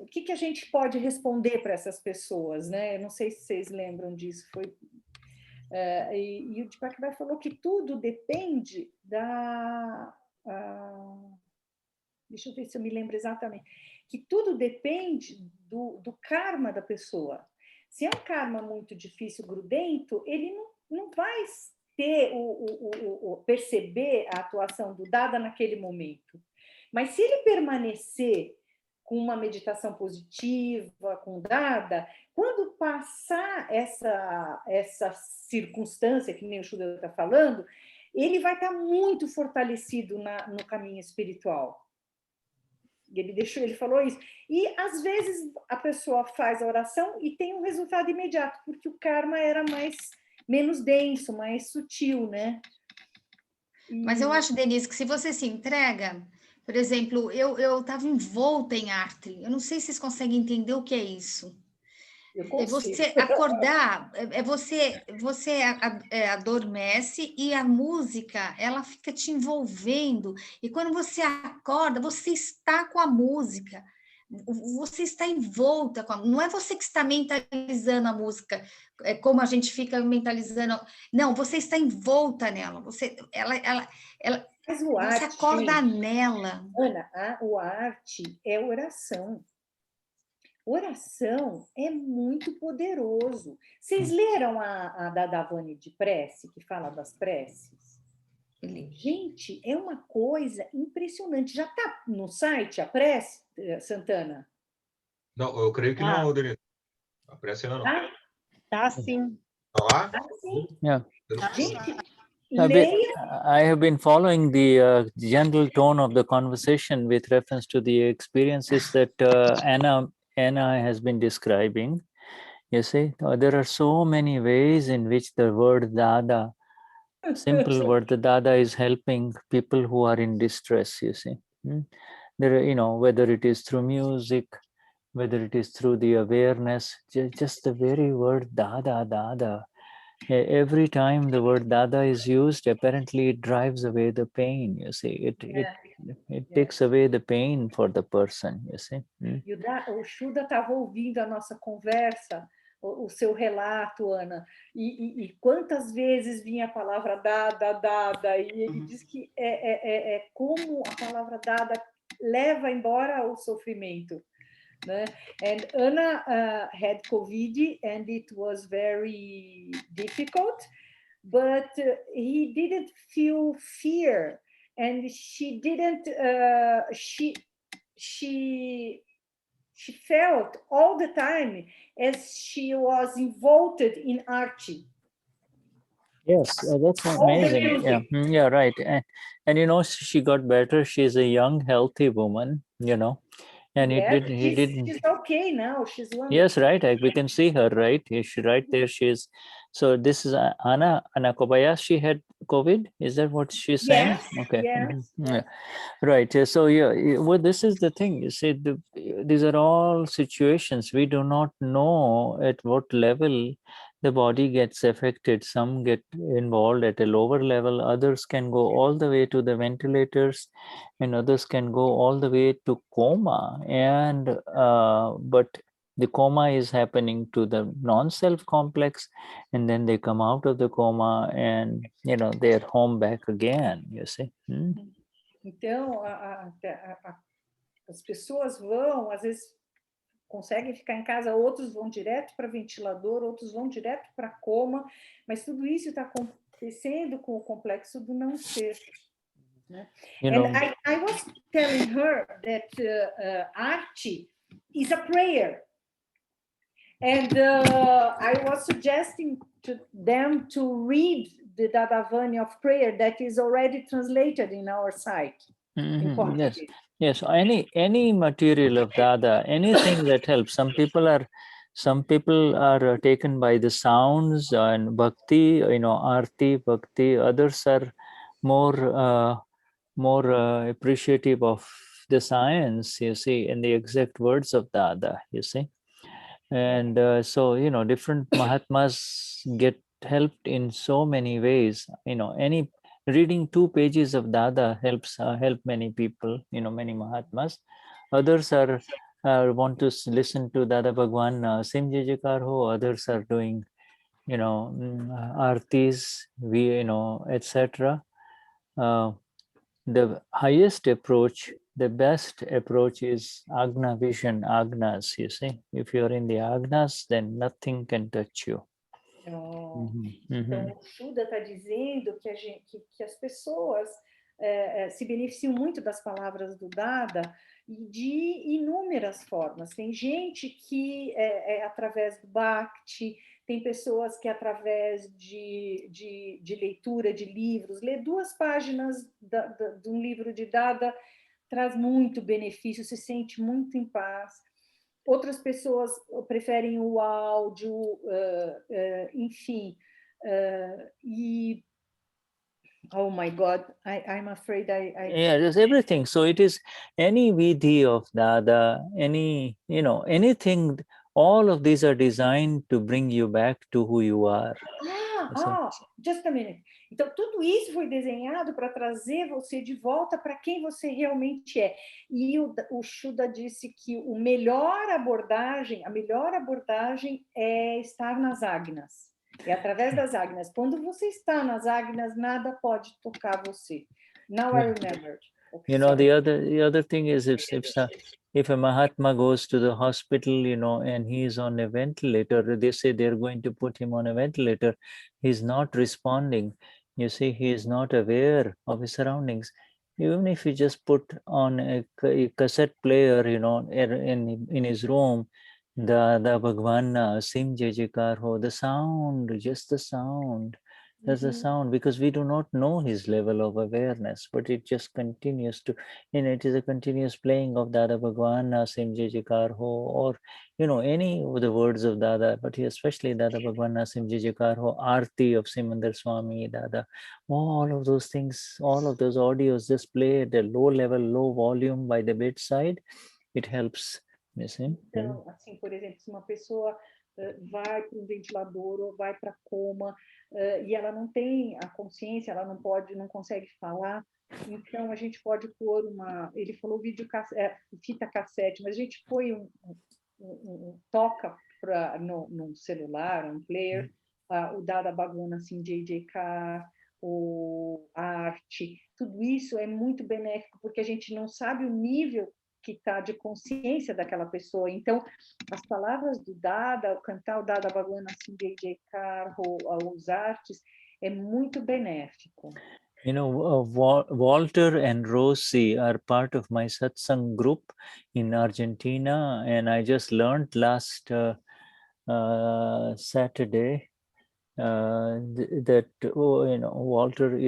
o que a gente pode responder para essas pessoas, né? Eu não sei se vocês lembram disso. E o Deepak Bhai falou que tudo depende deixa eu ver se eu me lembro exatamente. Que tudo depende do karma da pessoa. Se é um karma muito difícil, grudento, ele não vai ter perceber a atuação do Dada naquele momento. Mas se ele permanecer com uma meditação positiva, com Dada, quando passar essa circunstância, que nem o Shuddha está falando, ele vai estar muito fortalecido no caminho espiritual. Ele falou isso. E, às vezes, a pessoa faz a oração e tem um resultado imediato, porque o karma era menos denso, mais sutil, né? Mas eu acho, Denise, que se você se entrega... Por exemplo, eu estava envolta em arte. Eu não sei se vocês conseguem entender o que é isso. É você acordar, você adormece e a música, ela fica te envolvendo. E quando você acorda, você está com a música. Você está envolta com não é você que está mentalizando a música, como a gente fica mentalizando. Não, você está envolta nela. Mas o arte, você acorda nela. Ana, o arte é oração. Oração é muito poderoso. Vocês leram a Dadavani de prece, que fala das preces? Gente, é uma coisa impressionante. Já está no site a prece, Santana? Não, eu creio que não, Denise. A prece ainda não. Tá sim. Tá lá? Tá sim. Yeah. Gente, I have been following the general tone of the conversation with reference to the experiences that Anna has been describing. You see, there are so many ways in which the word Dada, simple word Dada, is helping people who are in distress. You see, there, whether it is through music, whether it is through the awareness, just the very word Dada. Every time the word Dada is used, apparently it drives away the pain, you see. It takes away the pain for the person, you see. E o Shuddha estava ouvindo a nossa conversa, o seu relato, Ana, e quantas vezes vinha a palavra Dada, e ele diz que é como a palavra Dada leva embora o sofrimento. And Anna had COVID and it was very difficult, but he didn't feel fear, and she didn't. She felt all the time as she was involved in art. Yes, that's amazing. Yeah, right. And she got better. She's a young, healthy woman. And she's okay now. She's wonderful. Yes, right. We can see her, right? Right there. She's. So this is Anna Kobayashi had COVID. Is that what she's saying? Yes. Okay. Yes. Yeah. Right. So well, this is the thing. You see, these are all situations we do not know at what level the body gets affected. Some get involved at a lower level. Others can go all the way to the ventilators, and others can go all the way to coma. And but the coma is happening to the non-self complex, and then they come out of the coma, and they're home back again. You see. Então, as pessoas vão, às vezes, conseguem ficar em casa, outros vão direto para ventilador, outros vão direto para coma, mas tudo isso está acontecendo com o complexo do não ser. Né? And I was telling her that arte is a prayer. And I was suggesting to them to read the Dadavani of prayer that is already translated in our site. In Yes, yes. Any material of Dada, anything that helps. Some people are taken by the sounds and bhakti, arti, bhakti. Others are more appreciative of the science, you see, and the exact words of Dada, you see. And so, different Mahatmas get helped in so many ways. Any reading 2 pages of Dada helps help many people, many Mahatmas. Others are want to listen to Dada Bhagwan Sim Jijikar Ho. Others are doing, artis, etc. The highest approach, the best approach is Agna vision, Agnas, you see. If you're in the Agnas, then nothing can touch you. Então, o Shuddha está dizendo que as pessoas se beneficiam muito das palavras do Dada de inúmeras formas. Tem gente que é através do Bhakti, tem pessoas que através de leitura de livros, ler 2 páginas de um livro de Dada traz muito benefício, se sente muito em paz. Outras pessoas preferem o áudio, enfim. E oh my God, I'm afraid Yeah, there's everything. So it is any vidhi of Dada, anything. All of these are designed to bring you back to who you are. Just a minute. Então, tudo isso foi desenhado para trazer você de volta para quem você realmente é. E o Shuddha disse que a melhor abordagem é estar nas Agnas. É através das Agnas. Quando você está nas Agnas, nada pode tocar você. Now I remembered. Okay, the other thing is if a Mahatma goes to the hospital, and he is on a ventilator, they say they're going to put him on a ventilator. He's not responding. You see, he is not aware of his surroundings. Even if you just put on a cassette player, in his room, the Bhagwan Sim Jajikar Ho, the sound, just the sound. There's a sound, because we do not know his level of awareness, but it just continues to, it is a continuous playing of Dada Bhagwan Sim Jijikar Ho, or any of the words of Dada, but especially Dada Bhagwan Sim Jijikar Ho, Arti of Simandar Swami, Dada, all of those things, all of those audios just play at a low level, low volume by the bedside. It helps. Então, assim, por exemplo, se uma pessoa vai para um ventilador ou vai para coma e ela não tem a consciência, ela não consegue falar, então a gente pode pôr ele falou fita cassete, mas a gente põe toca num celular, um player, o Dada Bhagwan assim, JJK, a arte, tudo isso é muito benéfico, porque a gente não sabe o nível que está de consciência daquela pessoa. Então, as palavras do Dada, o cantar o Dada Bhagwan assim, JJK, os artes, é muito benéfico. Walter and Rosie are part of my satsang group in Argentina, and I just learned last Saturday that Walter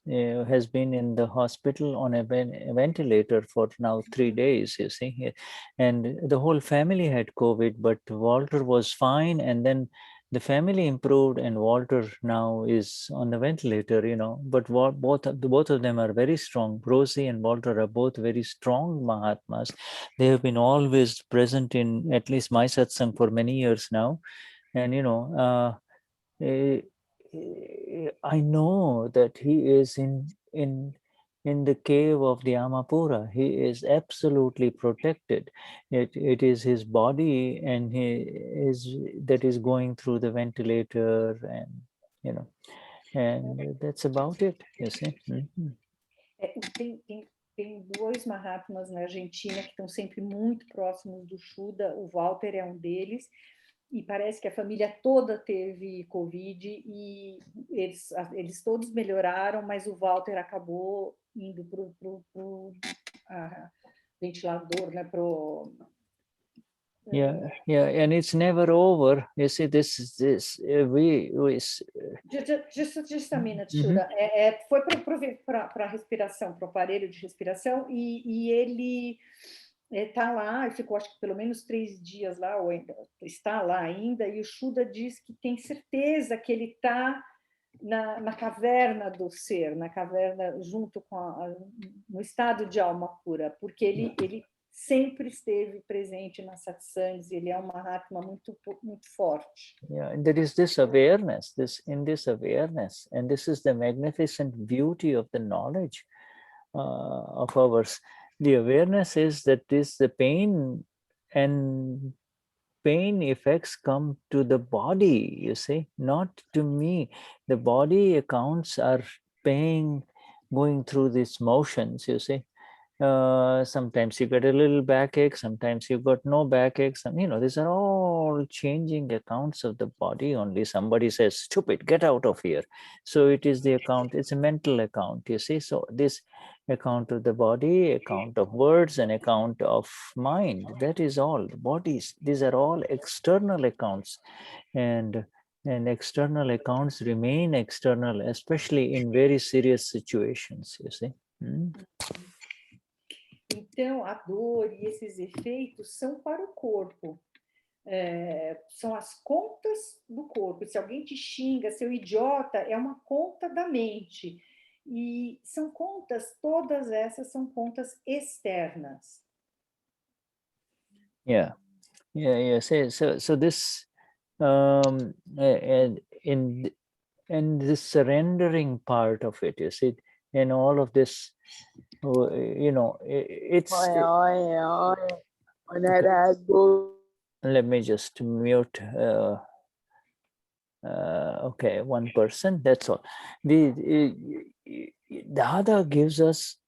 has been in the hospital on a ventilator for now 3 days, you see, and the whole family had COVID, but Walter was fine, and then the family improved, and Walter now is on the ventilator, but both of them are very strong. Rosie and Walter are both very strong Mahatmas. They have been always present in at least my satsang for many years now, and I know that he is in the cave of the Amapura. He is absolutely protected. It is his body and that is going through the ventilator, and and that's about it, you see. Tem 2 Mahatmas na Argentina que estão sempre muito próximos do Shuddha. O Walter é um deles. E parece que a família toda teve Covid e eles todos melhoraram, mas o Walter acabou indo para o ventilador, né, Yeah, and it's never over. You see, Just a minute, Shuddha. Foi para a respiração, para o aparelho de respiração, e ele está lá, ficou acho que pelo menos 3 dias lá, ou ainda, está lá ainda, e o Shuddha diz que tem certeza que ele está na caverna do ser, na caverna junto com no estado de alma pura, porque ele sempre esteve presente nas satsangs, ele é um Mahatma muito forte. Yeah, and there is this awareness, in this awareness, and this is the magnificent beauty of the knowledge of ours. The awareness is that the pain and pain effects come to the body, you see, not to me. The body accounts are going through these motions, you see. Sometimes you get a little backache, sometimes you got no backache. These are all changing accounts of the body only. Somebody says, stupid, get out of here. So it is the account, it's a mental account, you see. So this account of the body, account of words, and account of mind, that is all. The bodies, these are all external accounts. And external accounts remain external, especially in very serious situations, you see. Então, a dor e esses efeitos são para o corpo. São as contas do corpo. Se alguém te xinga, seu idiota, é uma conta da mente. E são contas, todas essas são contas externas. Yeah. So this and in this surrendering part of it, you see, in all of this, it's. Let me just mute. Okay, one person. That's all. Dada gives us.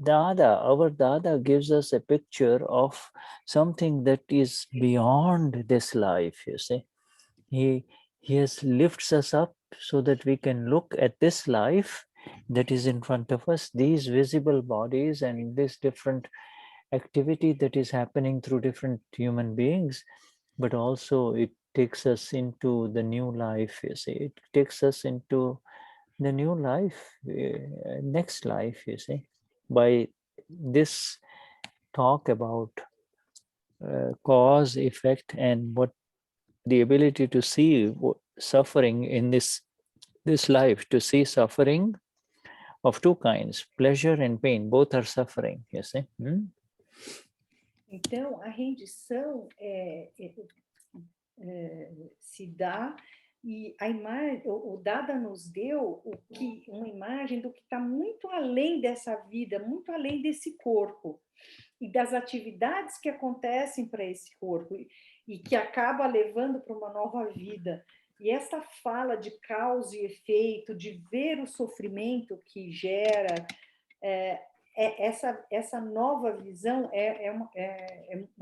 Our Dada gives us a picture of something that is beyond this life, you see. He lifts us up so that we can look at this life that is in front of us, these visible bodies and this different activity that is happening through different human beings, but also it takes us into the new life, you see. It takes us into the new life, next life, you see. By this talk about cause, effect, and what the ability to see suffering in this life, to see suffering of two kinds, pleasure and pain, both are suffering, you see. Então, a rendição se dá, e a imagem, o Dada nos deu uma imagem do que está muito além dessa vida, muito além desse corpo, e das atividades que acontecem para esse corpo, e que acaba levando para uma nova vida. E essa fala de causa e efeito, de ver o sofrimento que gera, essa nova visão é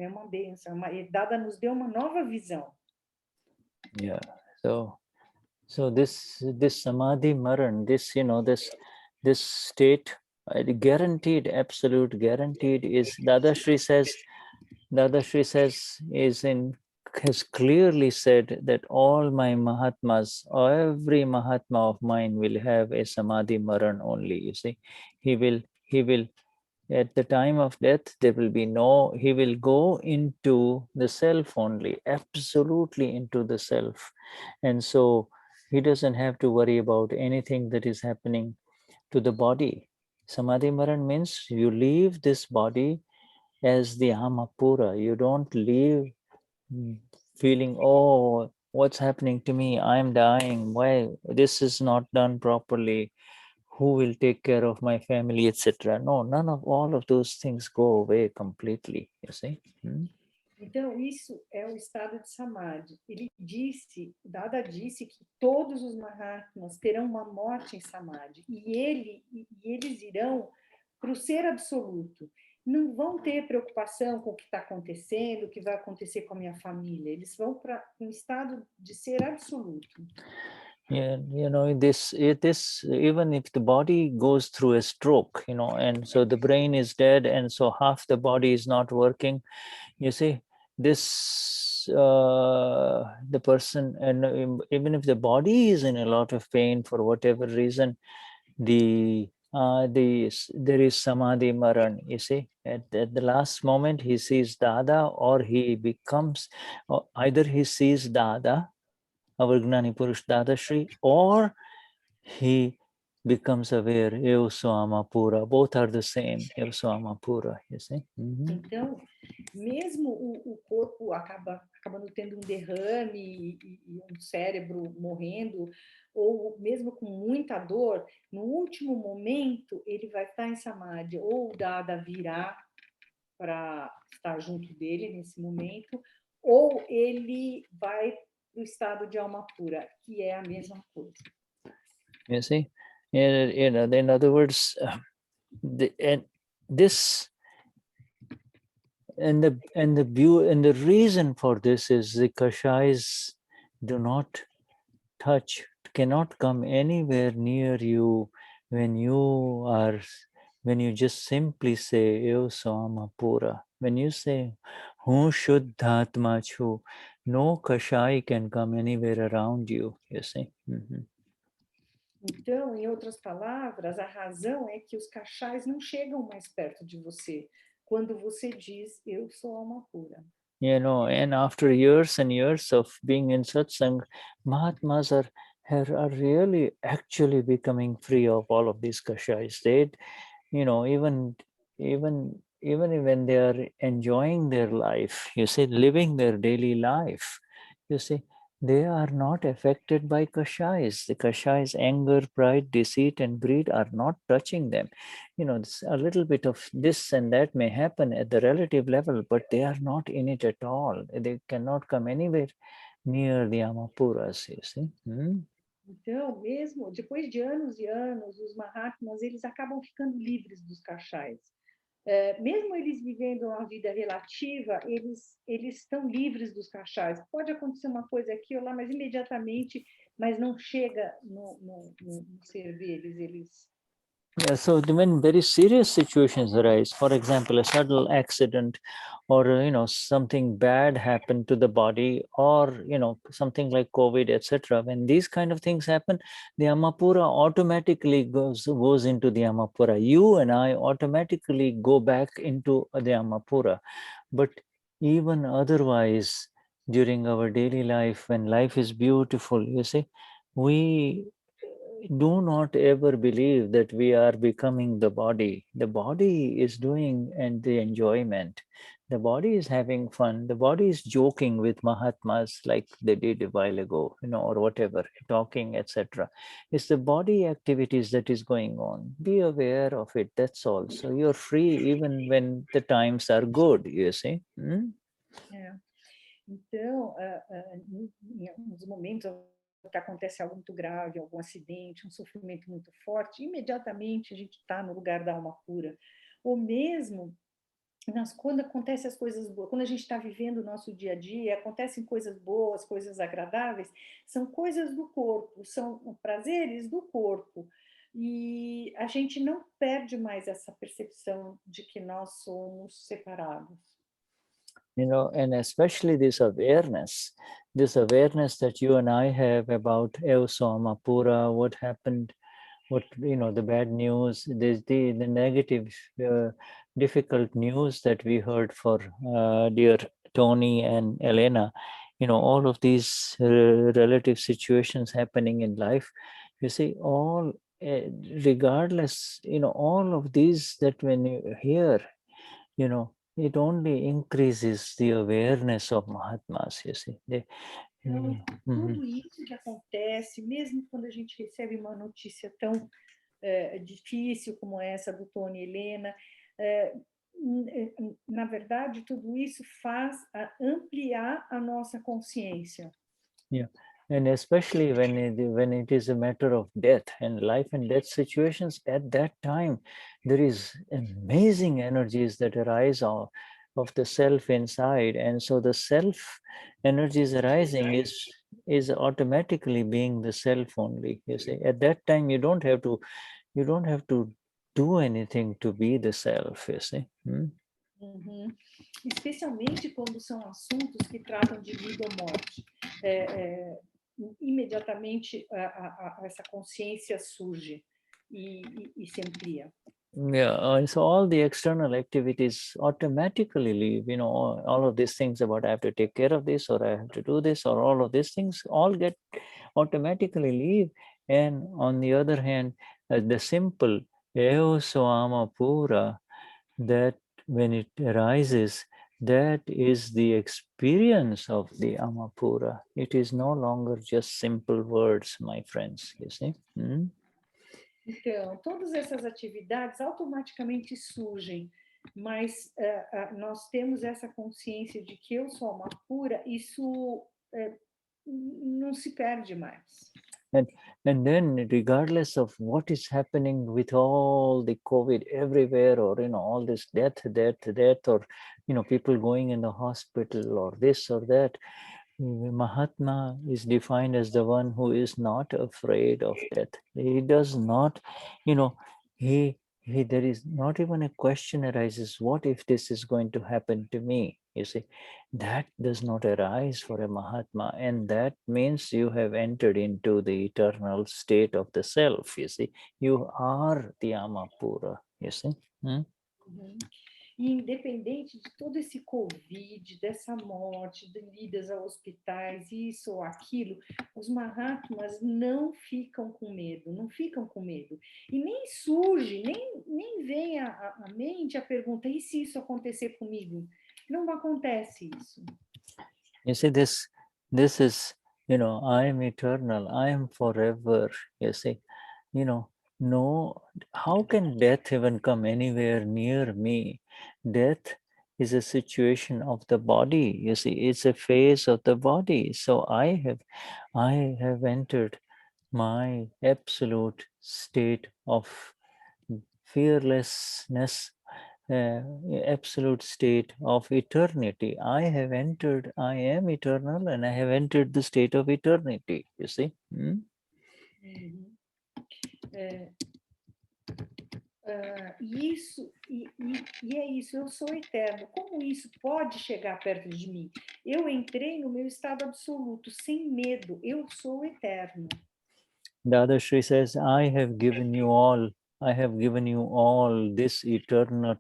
uma bênção. Dada nos deu uma nova visão. Yeah. So this Samadhi Maran, this state, guaranteed, absolute guaranteed, is Dadashri says has clearly said that all my Mahatmas, or every Mahatma of mine will have a Samadhi Maran only, you see. He will at the time of death, he will go into the self only, absolutely into the self. And so he doesn't have to worry about anything that is happening to the body. Samadhi Maran means you leave this body as the Amapura. You don't leave feeling, oh, what's happening to me? I'm dying. Why? This is not done properly. Who will take care of my family, etc. No, none of all of those things go away completely, you see. Então, isso é o estado de Samadhi. Dada disse que todos os Mahatmas terão uma morte em Samadhi, e eles irão para o ser absoluto. Não vão ter preocupação com o que está acontecendo, o que vai acontecer com a minha família. Eles vão para um estado de ser absoluto. Yeah, this even if the body goes through a stroke, and so the brain is dead, and so half the body is not working, you see, this the person, and even if the body is in a lot of pain for whatever reason, there is Samadhi Maran, you see. At the last moment, he sees Dada, or he becomes, or either he sees Dada, our Gnani Purush Dadashri, or he becomes aware, Eu sou Amapura. Both are the same, Eu sou Amapura, you see. Então, mesmo o corpo acabando tendo um derrame e um cérebro morrendo, ou mesmo com muita dor, no último momento ele vai estar em Samadhi, ou o Dada virá para estar junto dele nesse momento, ou ele vai para o estado de alma pura, que é a mesma coisa. You see, in other words, this and the reason for this is the kashais do not touch, cannot come anywhere near you when you just simply say Eu sou Amapura. When you say Hu Shuddhatma Chu, no kashai can come anywhere around you, you see. Então, em outras palavras, a razão é que os kashais não chegam mais perto de você quando você diz eu sou alma pura. You know, and after years and years of being in satsang, Mahatmas are really actually becoming free of all of these kashais. They, you know, even when they are enjoying their life, you see, living their daily life, you see, they are not affected by kashais. The kashais, anger, pride, deceit, and greed are not touching them. You know, a little bit of this and that may happen at the relative level, but they are not in it at all. They cannot come anywhere near the Amapuras, you see. Então, mesmo depois de anos e anos, os Mahatmas, eles acabam ficando livres dos kashais. Mesmo eles vivendo uma vida relativa, eles estão livres dos kashais. Pode acontecer uma coisa aqui ou lá, mas imediatamente, mas não chega no ser deles. Yeah, so when very serious situations arise, for example, a sudden accident, or something bad happened to the body, or something like COVID, etc. When these kind of things happen, the Amapura automatically goes into the Amapura. You and I automatically go back into the Amapura. But even otherwise, during our daily life, when life is beautiful, you see, we do not ever believe that we are becoming the body. The body is doing and the enjoyment. The body is having fun. The body is joking with Mahatmas like they did a while ago, or whatever, talking, etc. It's the body activities that is going on. Be aware of it. That's all. So you're free even when the times are good, you see. Então, em alguns momentos que acontece algo muito grave, algum acidente, um sofrimento muito forte, imediatamente a gente está no lugar da alma pura. Ou mesmo quando acontecem as coisas boas, quando a gente está vivendo o nosso dia a dia, acontecem coisas boas, coisas agradáveis, são coisas do corpo, são prazeres do corpo. E a gente não perde mais essa percepção de que nós somos separados. And especially this awareness that you and I have about Eu sou Amapura, what happened, the bad news, the negative, difficult news that we heard for dear Tony and Elena, all of these relative situations happening in life, you see, all regardless, all of these that when you hear, it only increases the awareness of Mahatmas, you see. Então, tudo isso que acontece, mesmo quando a gente recebe uma notícia tão difícil como essa do Tony e Helena, na verdade, tudo isso faz ampliar a nossa consciência. Yeah. And especially when it is a matter of death and life and death situations, at that time, there is amazing energies that arise of the self inside. And so the self energies arising is automatically being the self only. You see, at that time, you don't have to do anything to be the self, you see. Especialmente quando são assuntos que tratam de vida ou morte. Imediatamente essa consciência surge e se amplia. Yeah, so all the external activities automatically leave, you know, all of these things about I have to take care of this, or I have to do this, or all of these things all get automatically leave. And on the other hand, the simple eo soama pura, that when it arises, that is the experience of the Amapura. It is no longer just simple words, my friends, you see. Então, todas essas atividades automaticamente surgem, mas nós temos essa consciência de que eu sou uma pura, isso não se perde mais. And then, regardless of what is happening with all the COVID everywhere, or, you know, all this death, or, you know, people going in the hospital, or this or that, Mahatma is defined as the one who is not afraid of death. He does not, you know, there is not even a question arises, what if this is going to happen to me? You see, that does not arise for a Mahatma, and that means you have entered into the eternal state of the self. You see, you are the Amapura. You see. E independente de todo esse Covid, dessa morte, de idas a hospitais, isso ou aquilo, os Mahatmas não ficam com medo, não ficam com medo. E nem surge, nem vem à mente a pergunta, e se isso acontecer comigo? Não acontece isso. You see, this is, you know, I am eternal, I am forever, you see, you know, no, how can death even come anywhere near me? Death is a situation of the body, you see, it's a phase of the body. So I have entered my absolute state of fearlessness, absolute state of eternity. I have entered, I am eternal, and I have entered the state of eternity, you see. E é isso, eu sou eterno. Como isso pode chegar perto de mim? Eu entrei no meu estado absoluto, sem medo. Eu sou eterno. Dadashri says, I have given you all this eternal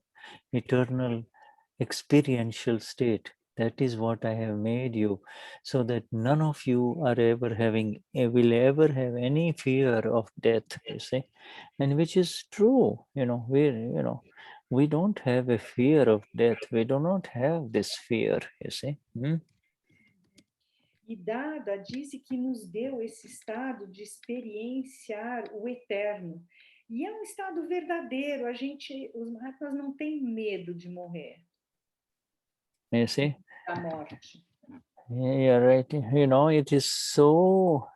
experiential state. That is what I have made you, so that none of you are will ever have any fear of death, you see, and which is true. You know, we don't have a fear of death. We do not have this fear, you see. E Dada disse que nos deu esse estado de experienciar o eterno. E é um estado verdadeiro. Os Mahatmas não têm medo de morrer. You see? Da morte. Yeah, right. You know, it is so.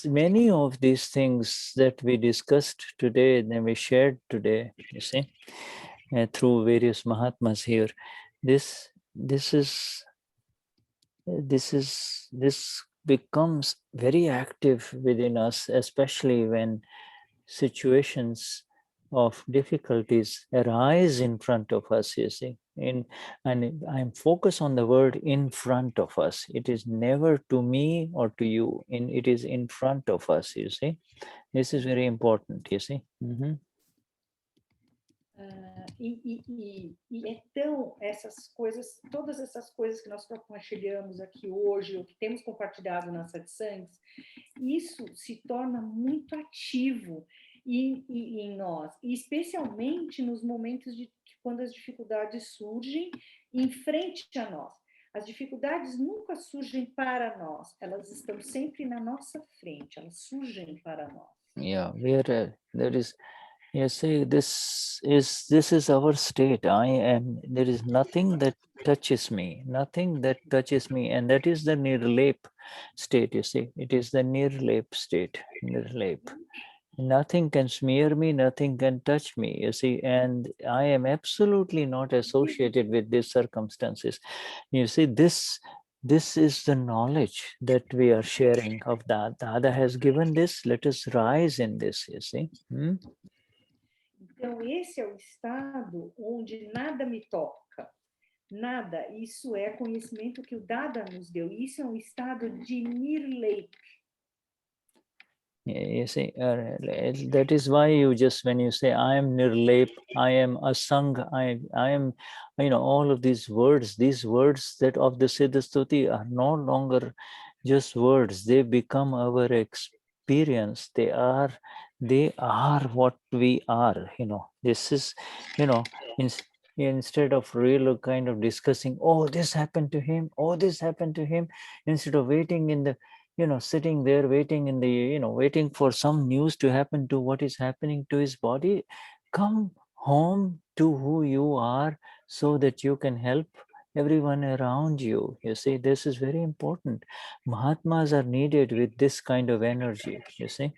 Many of these things that we discussed today, and we shared today, you see, through various Mahatmas here. This becomes very active within us, especially when situations of difficulties arise in front of us, you see. And I'm focused on the word in front of us. It is never to me or to you. It is in front of us, you see. This is very important, you see. E então, todas essas coisas que nós compartilhamos aqui hoje, ou que temos compartilhado nas satsangs, isso se torna muito ativo em nós, e especialmente nos momentos quando as dificuldades surgem em frente a nós. As dificuldades nunca surgem para nós, elas estão sempre na nossa frente, elas surgem para nós. Yeah, there is. You see, this is our state. There is nothing that touches me, and that is the nirlep state, you see. It is the nirlep state, nirlep. Nothing can smear me, nothing can touch me, you see, and I am absolutely not associated with these circumstances. You see, this is the knowledge that we are sharing of that. Dada has given this, let us rise in this, you see. Então, esse é o estado onde nada me toca. Nada. Isso é conhecimento que o Dada nos deu. Isso é um estado de nirleip. You see, that is why you just, when you say, I am nirlep, I am asang, I am, all of these words that of the Siddha Stuti are no longer just words. They become our experience. They are what we are, This is, instead of real kind of discussing, oh, this happened to him, oh, this happened to him, instead of waiting in the, sitting there waiting in the, waiting for some news to happen to what is happening to his body, come home to who you are so that you can help everyone around you. You see, this is very important. Mahatmas are needed with this kind of energy, you see.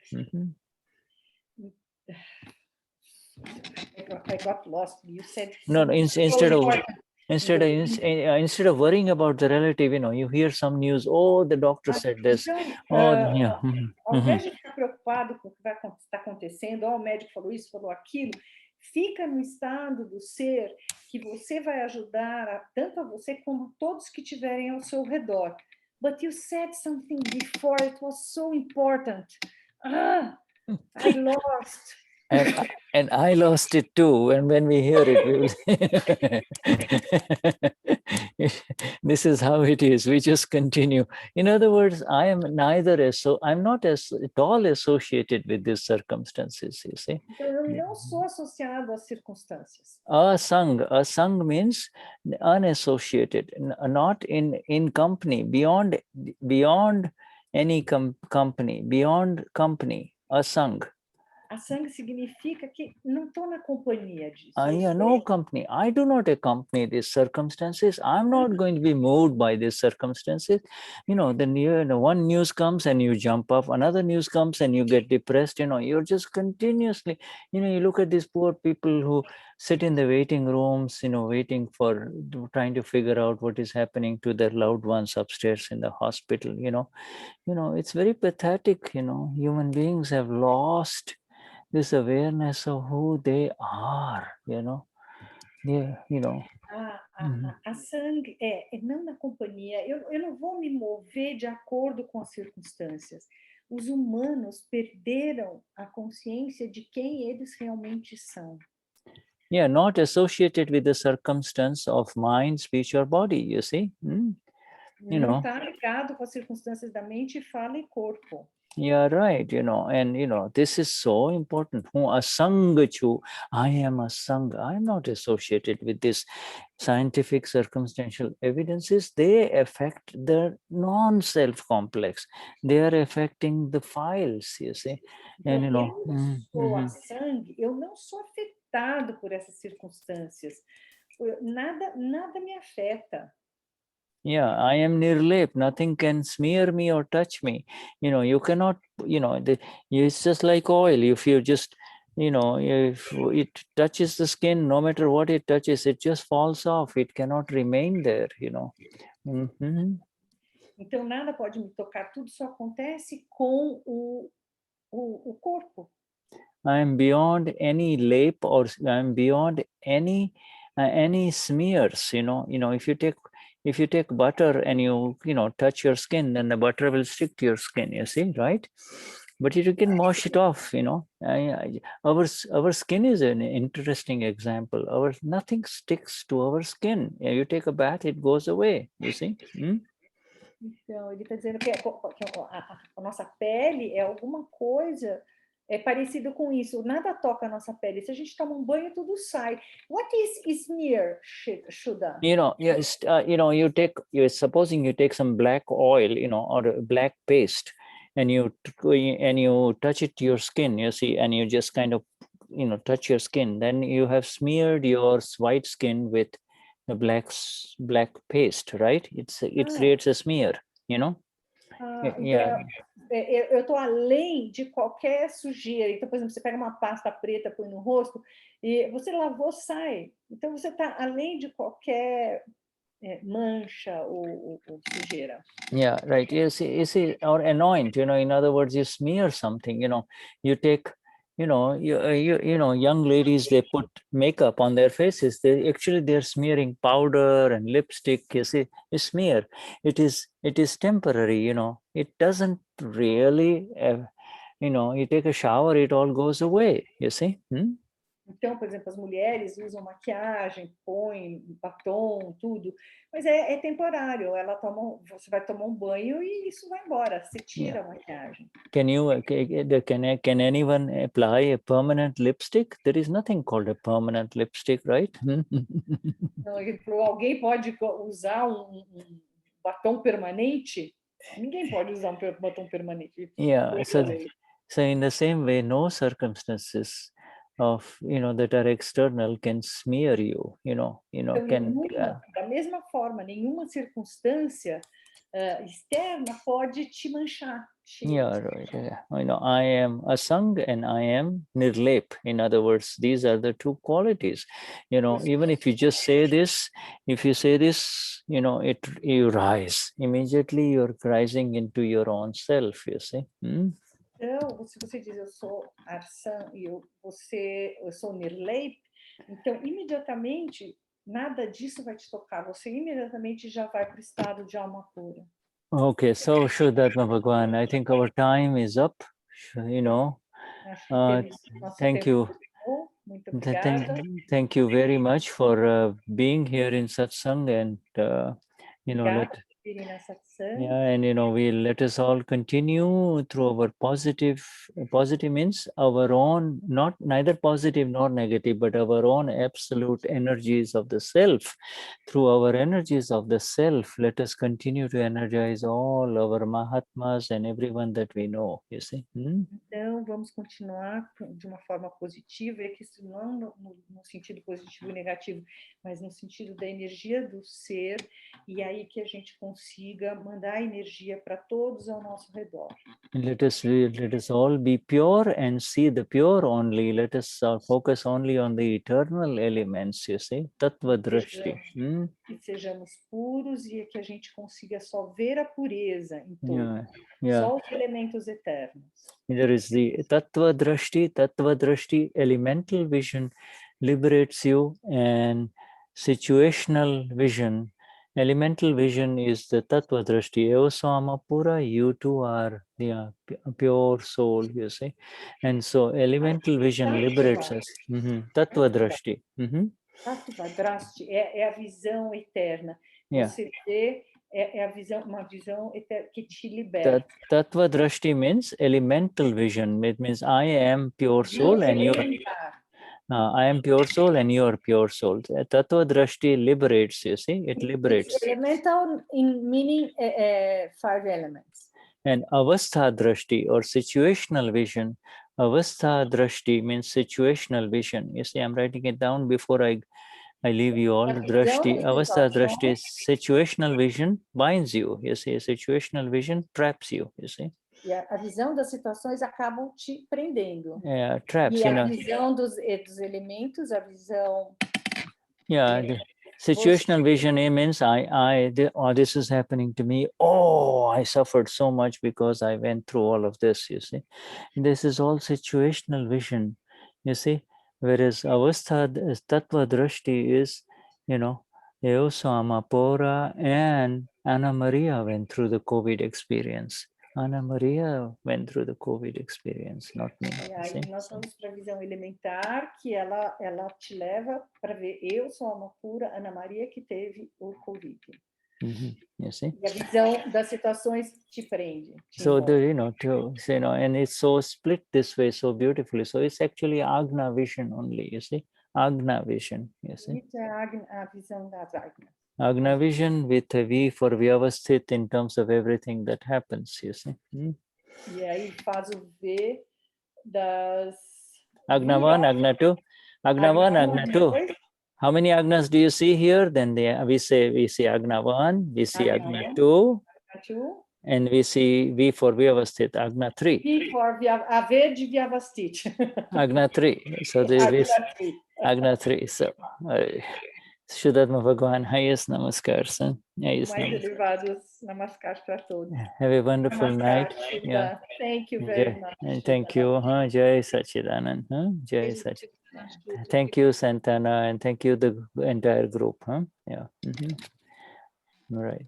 I got lost. You said no, instead of worrying about the relative, you hear some news, oh, the doctor said this. Então, ao invés de ficar preocupado com o que está acontecendo, o médico falou isso, falou aquilo, fica no estado do ser que você vai ajudar tanto a você como todos que estiverem ao seu redor. But you said something before, it was so important. I lost. And I lost it too. And when we hear it, we will this is how it is. We just continue. In other words, I am I'm not at all associated with these circumstances, you see. Então, eu não sou associado às circunstâncias. Asang means unassociated, not in company, beyond any company, beyond company, asang. Asang significa que não estou na companhia disso. No company. I do not accompany these circumstances. I'm not going to be moved by these circumstances. Then one news comes and you jump up. Another news comes and you get depressed. You're just continuously, you look at these poor people who sit in the waiting rooms, waiting for, trying to figure out what is happening to their loved ones upstairs in the hospital. It's very pathetic. Human beings have lost this awareness of who they are, A sangue não na companhia. Eu não vou me mover de acordo com as circunstâncias. Os humanos perderam a consciência de quem eles realmente são. Yeah, not associated with the circumstance of mind, speech, or body, you see. Não está ligado com as circunstâncias da mente, fala e corpo. Yeah, right. And this is so important. I am a sangha. I'm not associated with this scientific circumstantial evidences. They affect the non-self complex. They are affecting the files, you see. And eu sou a sangue, eu não sou afetado por essas circunstâncias. Nada me afeta. Yeah, I am nirlep. Nothing can smear me or touch me. You cannot, it's just like oil. If you just, if it touches the skin, no matter what it touches, it just falls off. It cannot remain there, Então, nada pode me tocar. Tudo só acontece com o corpo. I am beyond any lap, or I am beyond any smears. If you take butter and you touch your skin, then the butter will stick to your skin, you see, right? But you can wash it off, Our skin is an interesting example. Nothing sticks to our skin. You take a bath, it goes away, you see. Então, ele está dizendo que a nossa pele é alguma coisa parecido com isso. Nada toca a nossa pele. Se a gente toma banho, tudo sai. What is smear, Shuddha? Supposing you take some black oil, or black paste, and you touch it to your skin, you see, and you just kind of, touch your skin. Then you have smeared your white skin with the black paste, right? It creates a smear, Yeah. Eu estou além de qualquer sujeira. Então, por exemplo, você pega uma pasta preta, põe no rosto, e você lavou, sai. Então, você está além de qualquer mancha ou sujeira. Yeah, right. You see, or anoint, in other words, you smear something, you take you know, you know, young ladies, they put makeup on their faces. They're smearing powder and lipstick. You see, you smear. It is temporary. You know, it doesn't really. You know, you take a shower, it all goes away. You see. Então, por exemplo, as mulheres usam maquiagem, põem batom, tudo, mas é temporário. Você vai tomar um banho e isso vai embora. Você tira a maquiagem. Can anyone apply a permanent lipstick? There is nothing called a permanent lipstick, right? Então, ele falou, alguém pode usar um batom permanente? Ninguém pode usar um batom permanente. Yeah. So in the same way, no circumstances of, you know, that are external can smear you, então, da mesma forma, nenhuma circunstância externa pode te manchar. Yeah, right. Yeah. You know, I am asang and I am nirlep. In other words, these are the two qualities. You know, even if you just say this, if you say this, you know, you rise. Immediately you're rising into your own self, you see. Então, se você diz eu sou Arsan e eu sou Nirleip, então imediatamente nada disso vai te tocar. Você imediatamente já vai para o estado de alma pura. Okay, so Vishuddhatma Bhagwan, I think our time is up. You know, thank you. Muito obrigada. Thank you very much for being here in satsang, and you know, and you know, let us all continue through our positive means our own, neither positive nor negative, but our own absolute energies of the self. Through our energies of the self, let us continue to energize all our Mahatmas and everyone that we know, you see. Então, vamos continuar de uma forma positiva, e que isso não no sentido positivo e negativo, mas no sentido da energia do ser, e aí que a gente consiga mandar energia para todos ao nosso redor. Let us all be pure and see the pure only. Let us focus only on the eternal elements, you see. Tattva drashti. Que sejamos puros e que a gente consiga só ver a pureza em tudo. Só os elementos eternos. There is the tattva drashti, elemental vision liberates you, and situational vision. Elemental vision is the tattva drashti. Evasama pura, you too are the pure soul, you see. And so elemental vision liberates us. Tattva drashti. Tattva drashti é a visão eterna. Você vê, é a visão, uma visão eterna que te liberta. Tattva drashti means elemental vision. It means I am pure soul and you I am pure soul and you are pure soul. Tattva drashti liberates, you see, it liberates. It's elemental in meaning 5 elements. And avastha drashti or situational vision. Avastha drashti means situational vision. You see, I'm writing it down before I leave you all. Drashti, avastha drashti, situational vision binds you. You see, situational vision traps you. You see. E a visão das situações acabam te prendendo. Traps, e a visão dos elementos, a visão... Situational vision means this is happening to me. Oh, I suffered so much because I went through all of this, you see. This is all situational vision, you see. Whereas avastha, tattva drashti is, you know, Eosama Pora and Anna Maria went through the COVID experience. Ana Maria went through the COVID experience, not me. Aí nós vamos para a visão elementar, que ela te leva para ver, eu sou alma pura, Ana Maria que teve o COVID. You see? E a visão das situações te prende. So and it's so split this way so beautifully. So it's actually Agna vision only, you see? Agna vision, you see? Isso é a visão das Agnas. Agna vision with a V for Vyavasthit in terms of everything that happens, you see. E aí faz o V das... Agna 1, Agna 2. Agna 1, Agna 2. How many Agnas do you see here? Then we see Agna 1, we see Agna 2, and we see V for Vyavasthit, Agna 3. V for a V de Vyavasthit. Agna 3. So we Agna 3. Shuddhatma Bhagwan, highest namaskar, son. Highest Mais namaskar. elevados namaskars para todos. Have a wonderful Namaskar, night. Shuddha. Yeah. Thank you very much. And thank you. Jai Sachidanand. Jai Sach. Thank you, Santana, and thank you, the entire group. Yeah. All right.